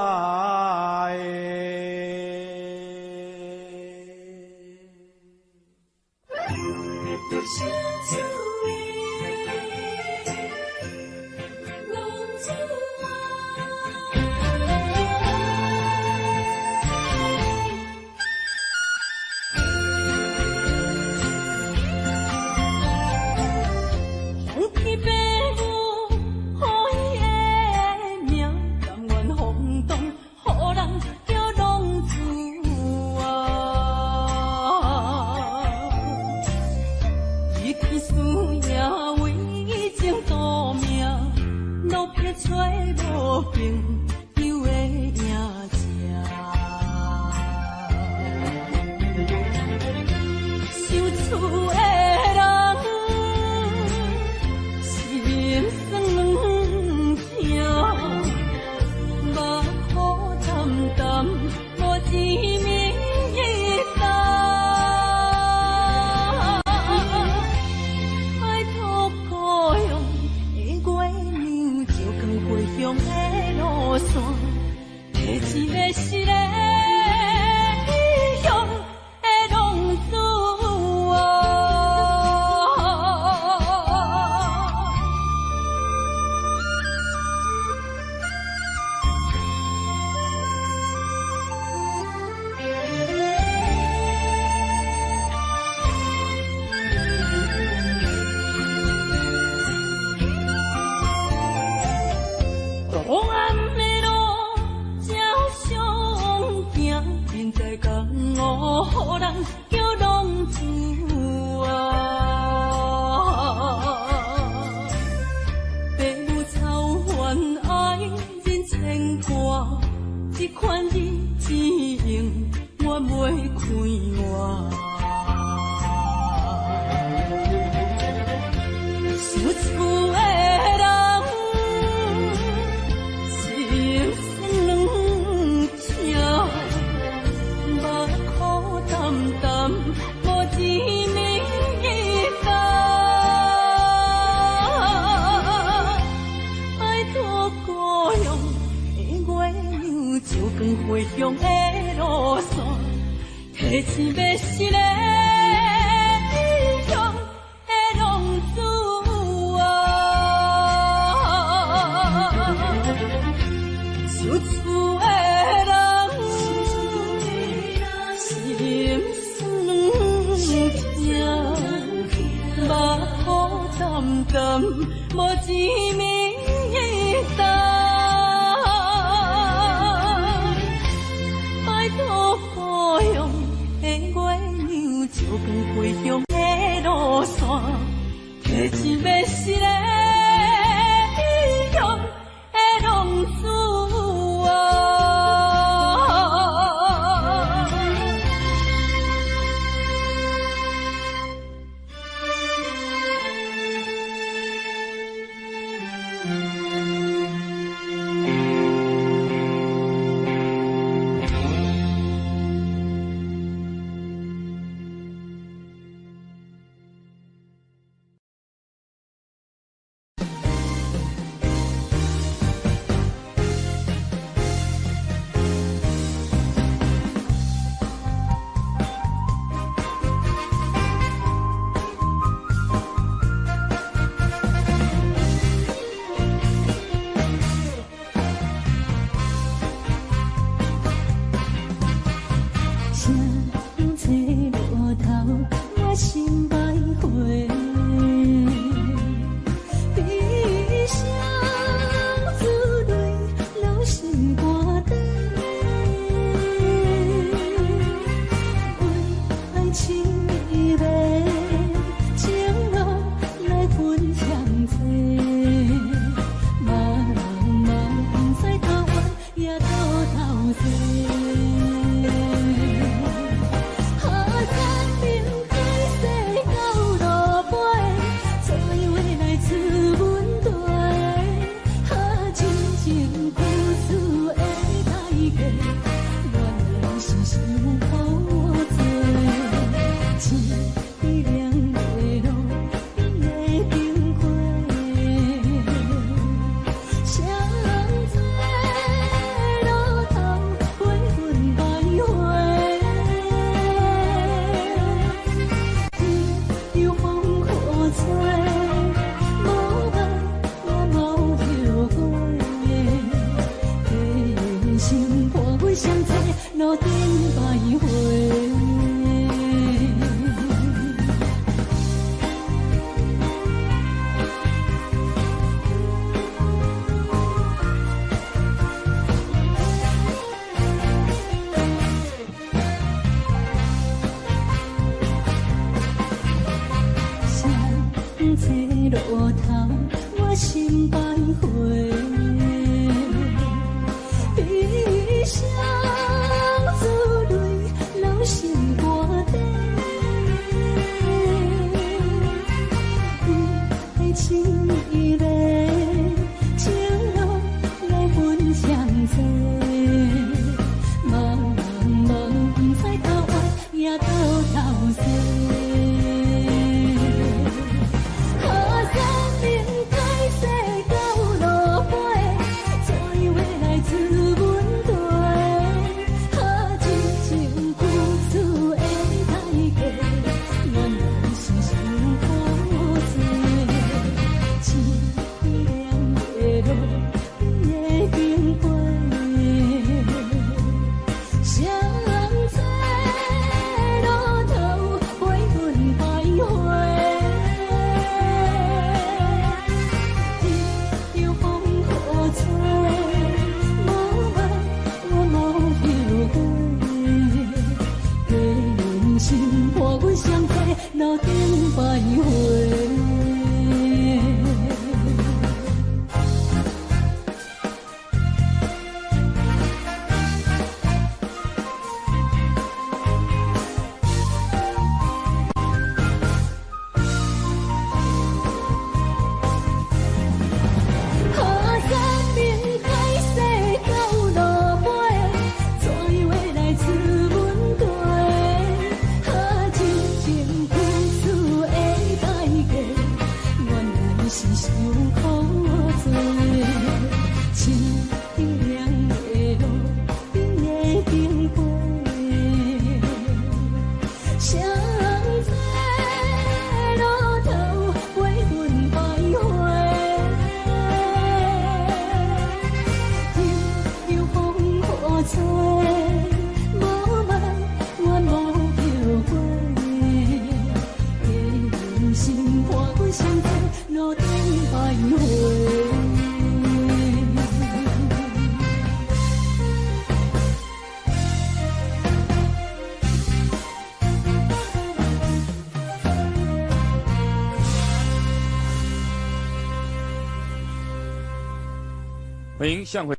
欢迎向回。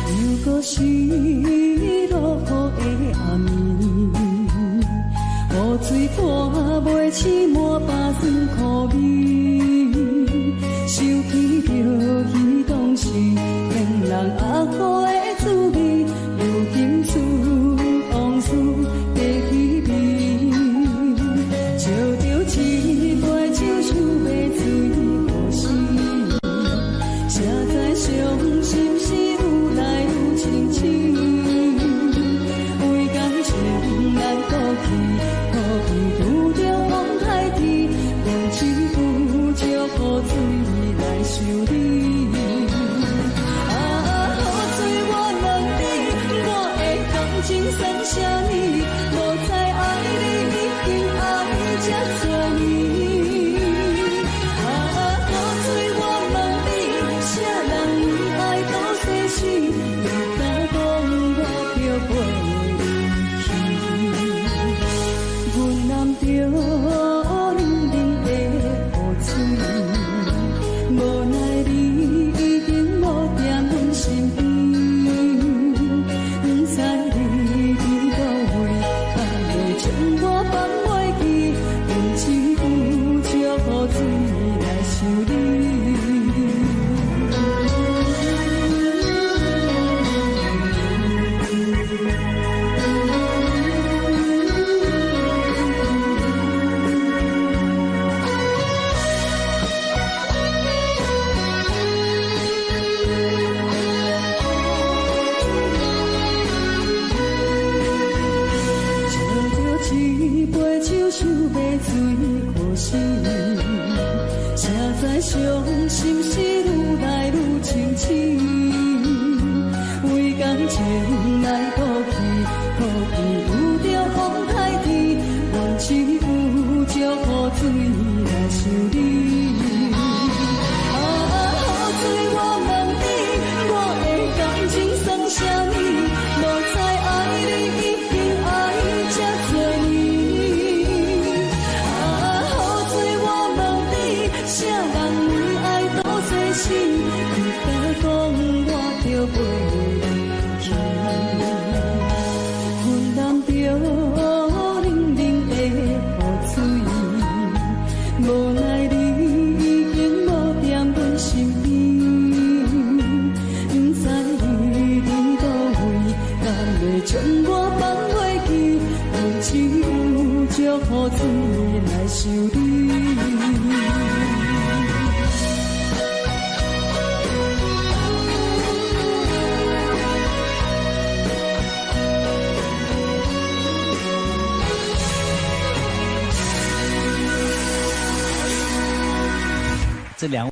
如果是落雨的暗暝，雨水拖袂起满巴酸苦味，想起着彼当时恋人压苦的滋味，如今思往事加稀微，笑着一杯酒想要醉过时，谁知伤心事愈来愈清醒，为感情难过去，可比拄着风海天，放弃不借雨水来修理。啊，雨水想要水可惜，谁知伤心事愈来愈清醒。为感情来哭泣，可伊有着风台天，阮只有祝雨水来想你。将我放袂记，阮只有祝雨水来想你。这两。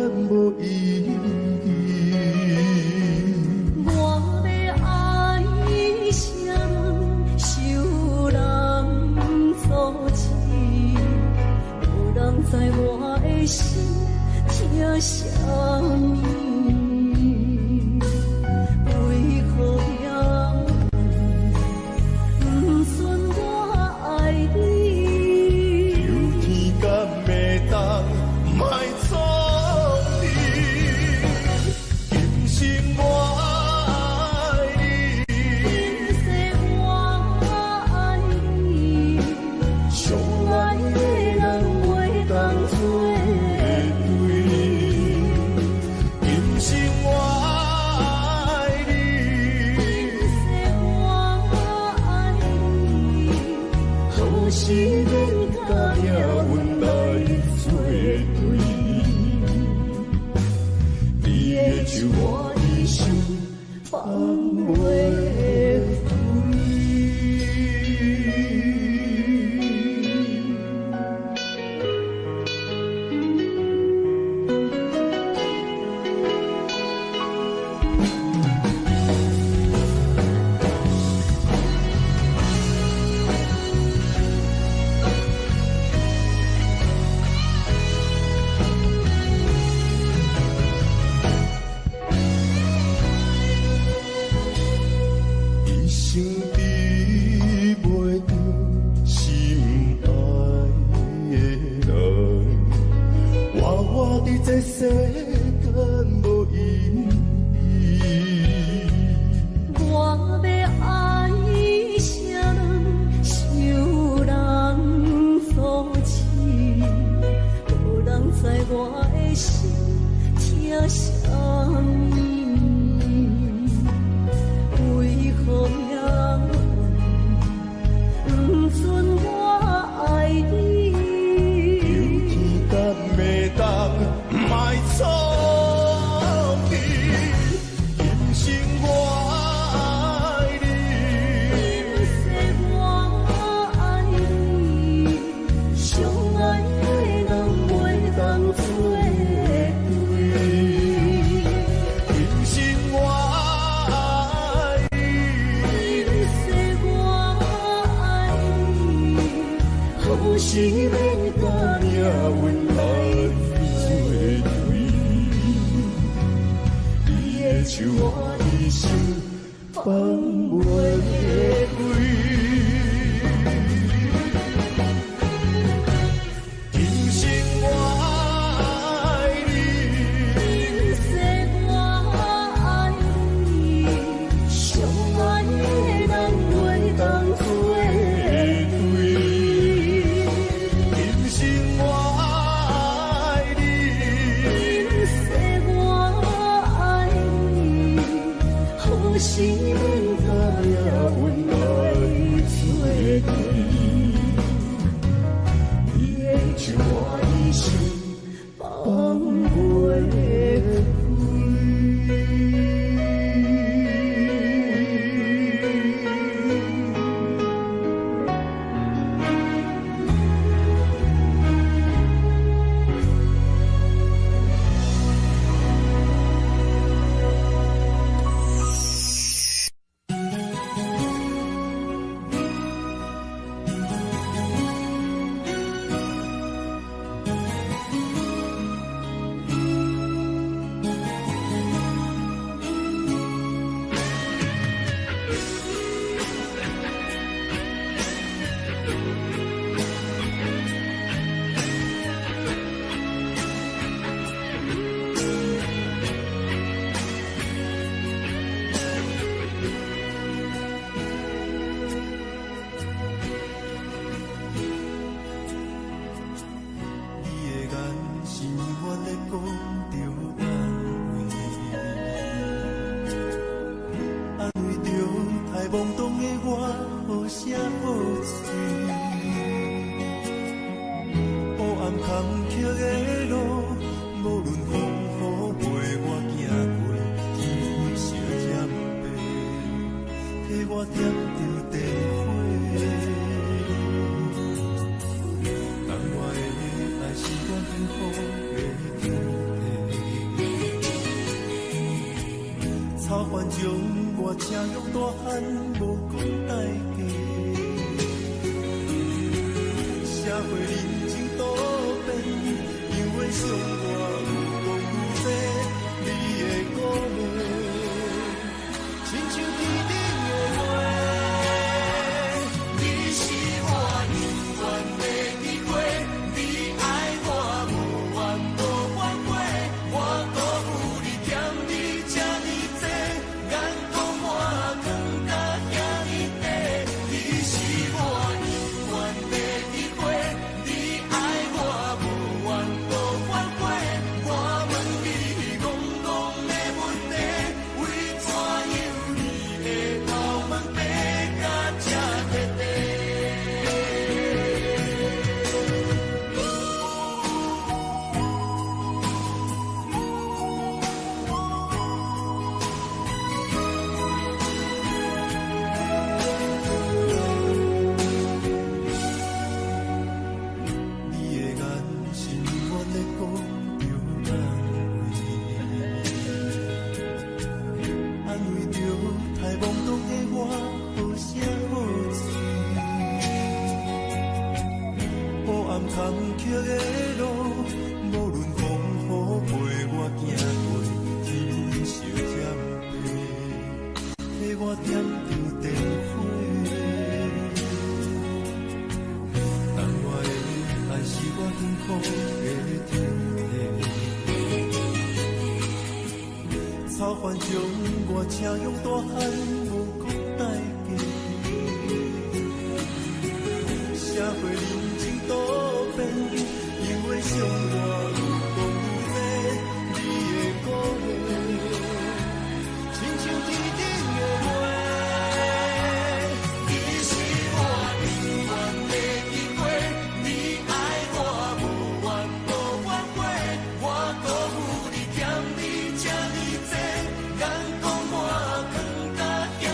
无意义。我要爱谁人，受人所欺，无人知我的心疼啥物。为何也不顺我爱你？有天敢会当莫错你，今生我爱你，今世我爱你，相爱的人袂当做对。今生我爱你，今世我爱你，好是免甲命运来作对。你的手我的手放袂开。一生比袂着心爱的人，活伫这世间无意义。我要爱谁人，受人所欺，无人知我的心疼啥物。为何命运不准我爱你？有天敢会当莫错你，今生我爱你，今世我爱你，相爱的人袂当做对。今生我爱你，今世我爱你，好是免甲命运来作对。你的手我的手放袂开。今生我爱你，今世我爱你，相爱的人袂当做对。今生我爱你，今世我爱你，好是免甲命运来作对。你的手我的手放袂将我车用大汉，无讲代价。社会人情多变，因为伤我有讲愈多，你的鼓励，亲像天顶的花。你是我永远的机会，你爱我无怨无反悔，我辜负你欠你这呢多，眼光满光甲遐呢短。你是我永远的机会，你爱我无怨无反悔，我问你戆戆的问题，为怎样你的头毛白甲这块地？你的眼神，我在讲着安慰着太懵懂的我，好声好气。黑暗坎坷的路，无论风雨陪我行过，天烧险迫，替我点着灯火。但我的爱是我幸福的天地，草原将我车用大汉，无讲代价。社会人情多变，因为伤我有讲愈多，你的鼓励，亲像天顶的花。你是我永远的机会，你爱我无怨无反悔，我辜负你欠你这呢多，眼光满光甲遐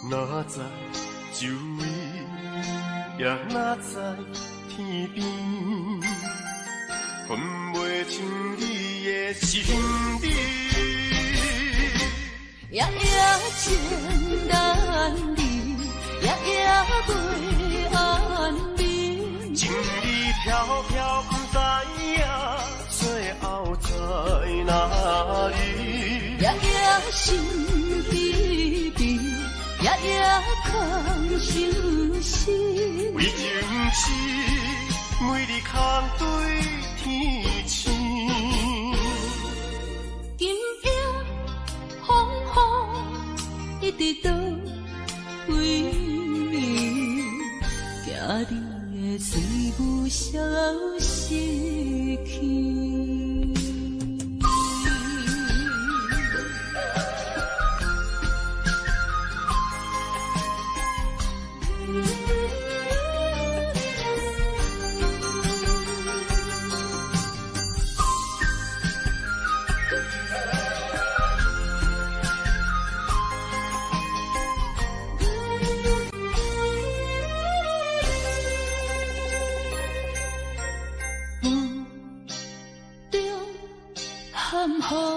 哪知周围，也哪知天边，分袂清你的心理。夜夜情难离，夜夜袂安眠。情意飘飘，不知影最后在哪里。夜夜心悲悲，夜夜空相思。为情痴，每日空对天星。今夜风雨一直倒为你，惊你的随舞消失去。含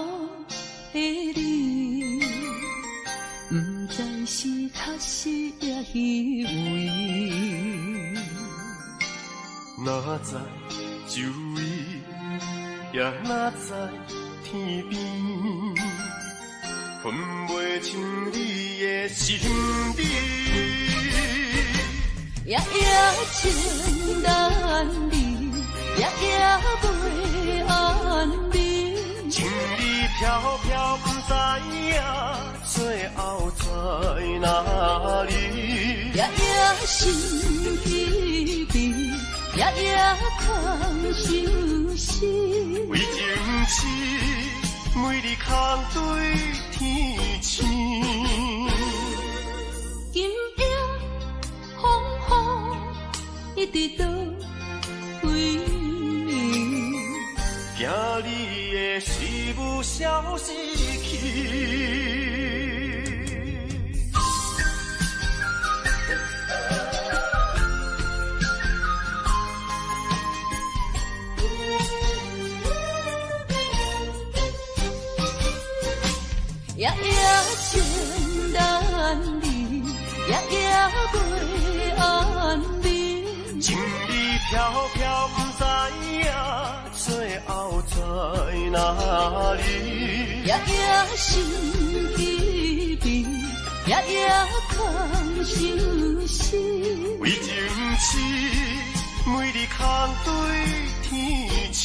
雨的你，不知是确实也虚伪。哪知周围，也哪知天边，分袂清你的心理。夜夜情难离，夜夜袂安眠。情意飘飘，不知影最后在哪里。夜夜心悲悲，夜夜空相思。为情痴，每日空对天星。今夜风雨一直倒为你，惊你的随舞消失去。夜夜情难离，夜夜袂安眠。情意飘飘，不知影最后在哪里。夜夜心悲悲，夜夜空相思。为情痴，每日空对天星。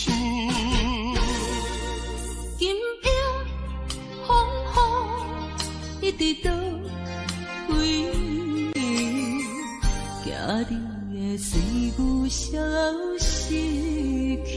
今夜风雨一直倒为你，惊你的随舞消失去。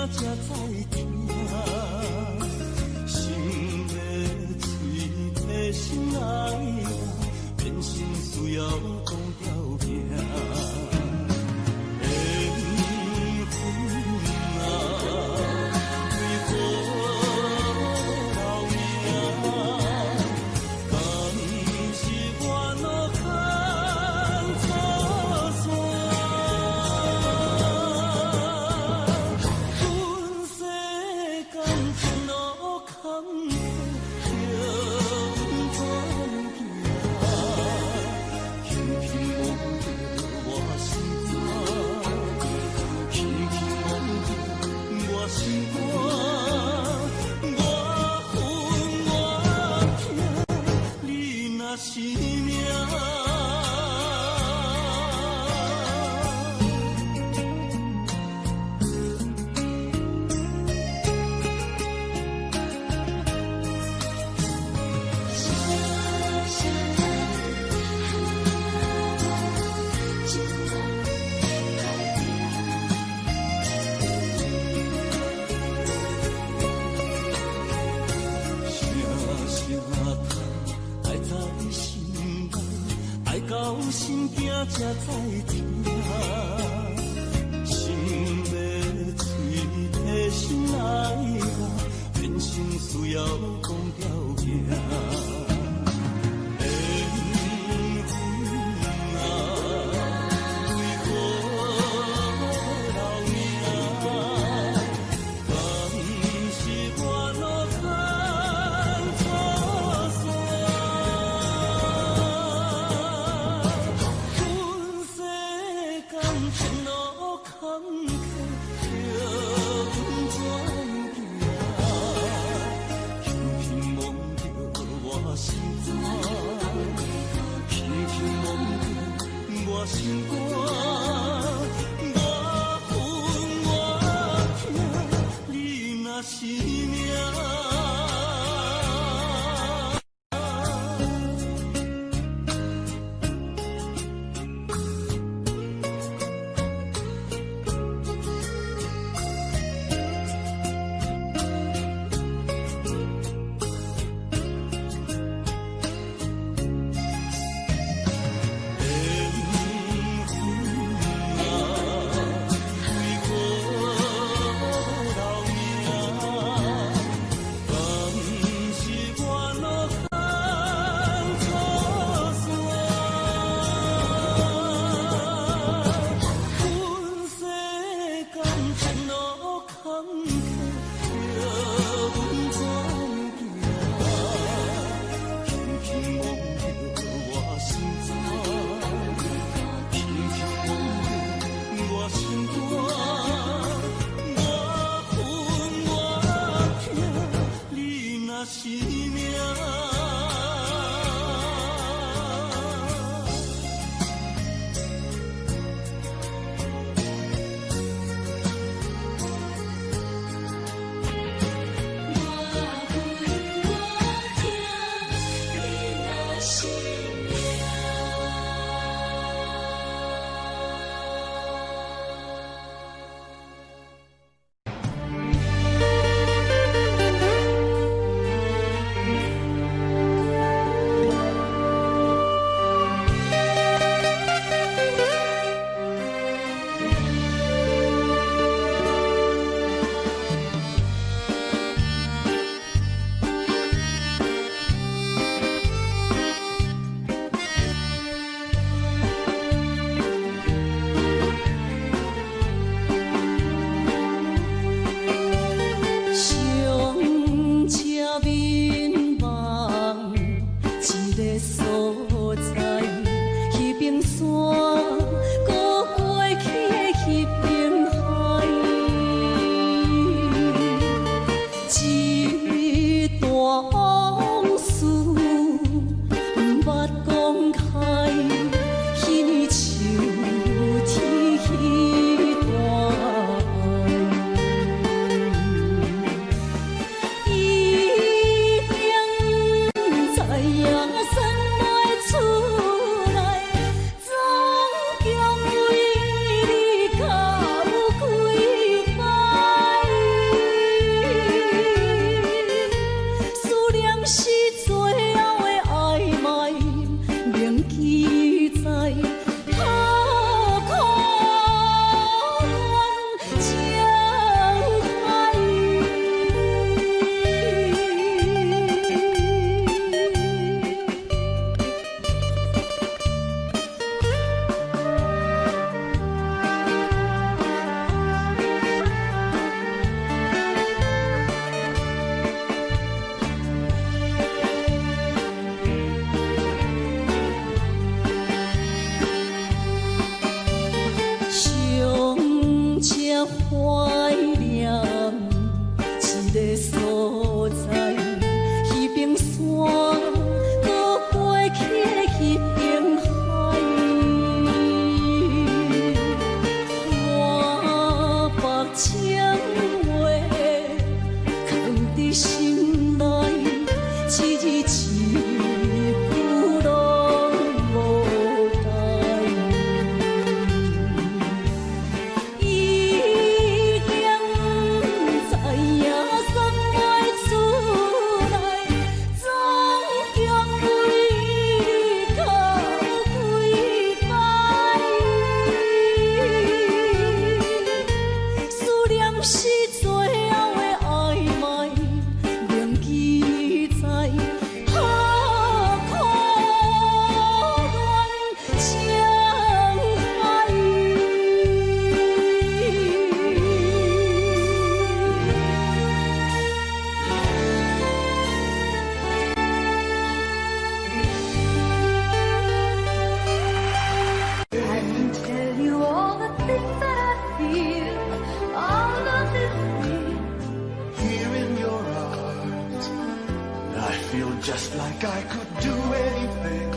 才知听，心的嘴替心爱人，变成需要讲条命。缘分啊，为何留名？敢是我路牵错线？世间前路坎坷。了心惊才知听，心要嘴提心爱我，人生需要讲条件。心肝，我恨我痛，你若是命。feel just like I could do anything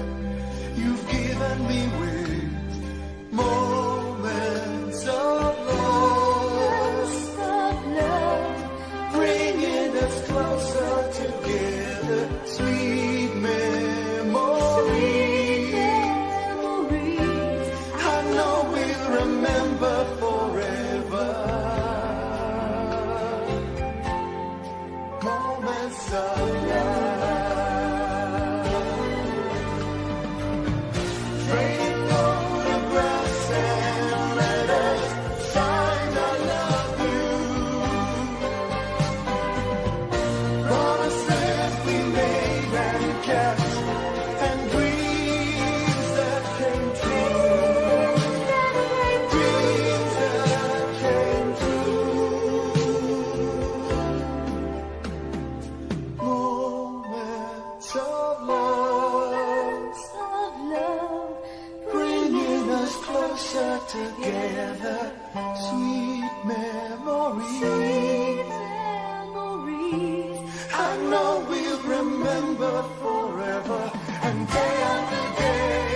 you've given me with moments of love, bringing us closer together, sweet memories. I know we'll remember forever. Moments of love, frame photographs and letters, signed I love you. Promises we made and kept, and dreams that came true. Dreams that came true. Moments of love, bringing us closer together, sweet memories. I know we'll remember forever, and day after day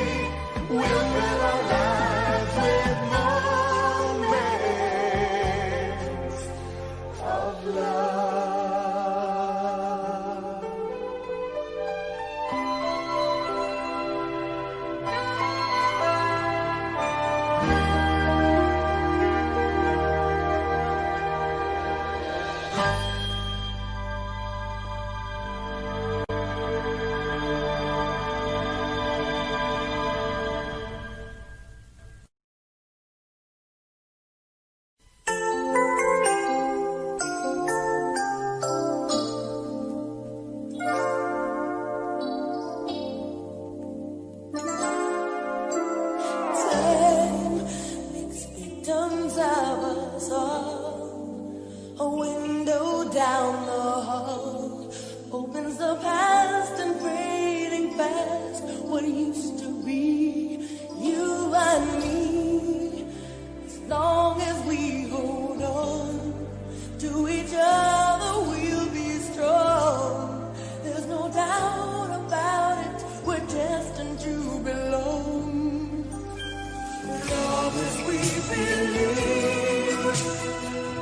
we'll fill our lives with moments of love. Time makes victims of us all. A window down the hall opens the past and fading fast. What used to be you and me. As long as we hold on to each other, we'll be strong. There's no doubt about it. We're destined to belong. Love as we believe.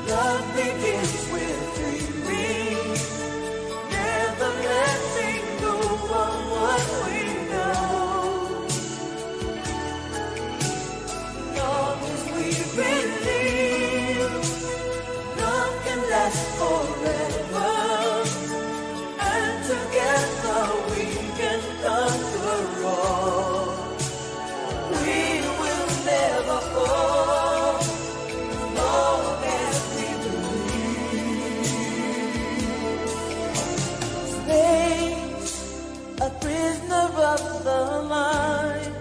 Love begins with dreaming. Never letting go of what we know. Love as we believe. Love can last forever. And together we can conquer all. We will never fall, long as we believe. Space, a prisoner of the mind,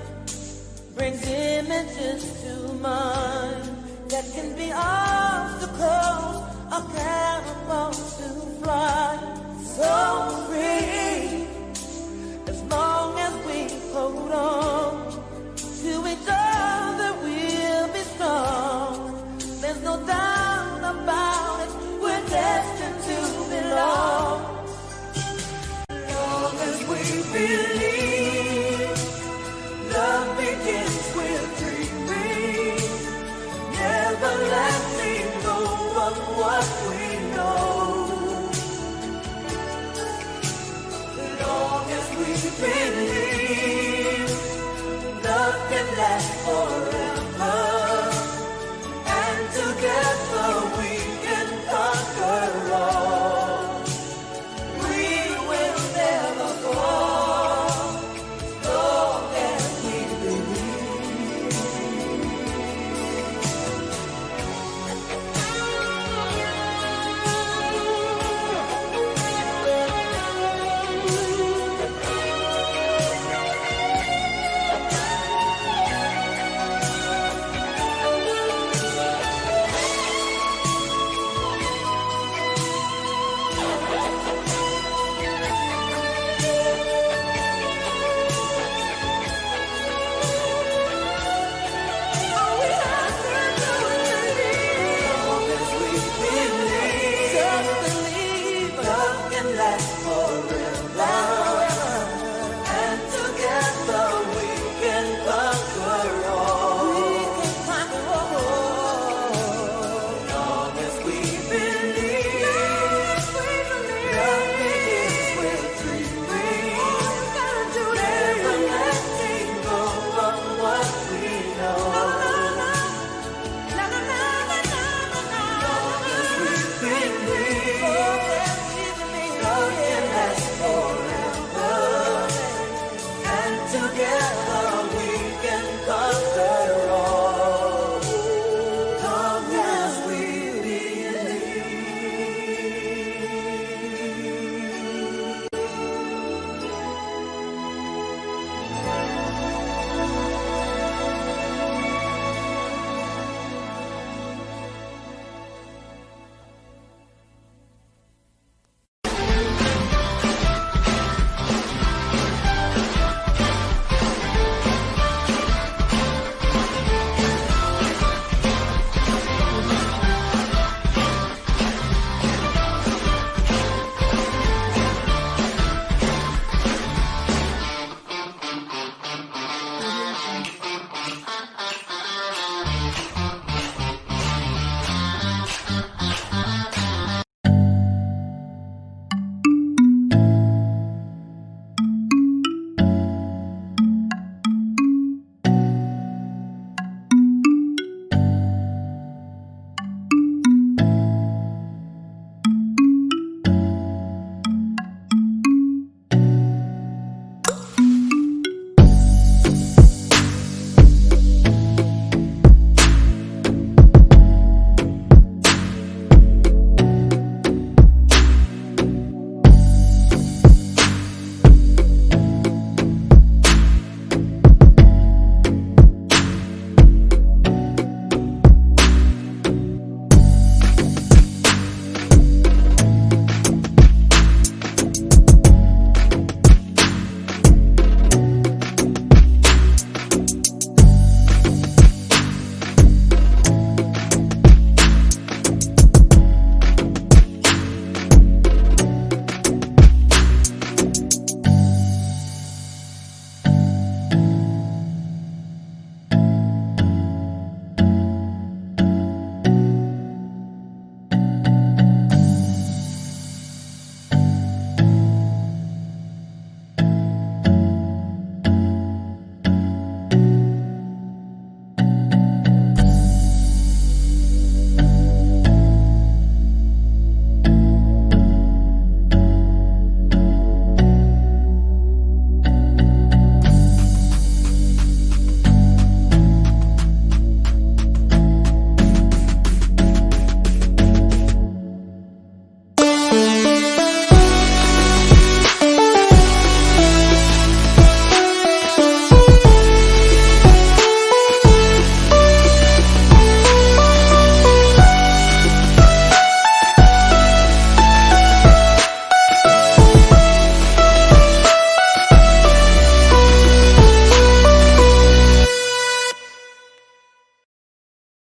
brings images to mind that can be obstacles, a catapult to fly. So free, as long as we hold on to each other, we'll be strong. There's no doubt about it. We're destined to belong. Long as we believe, love begins with dreaming. Never letting go of what we know. Long as we believe, love can last forever.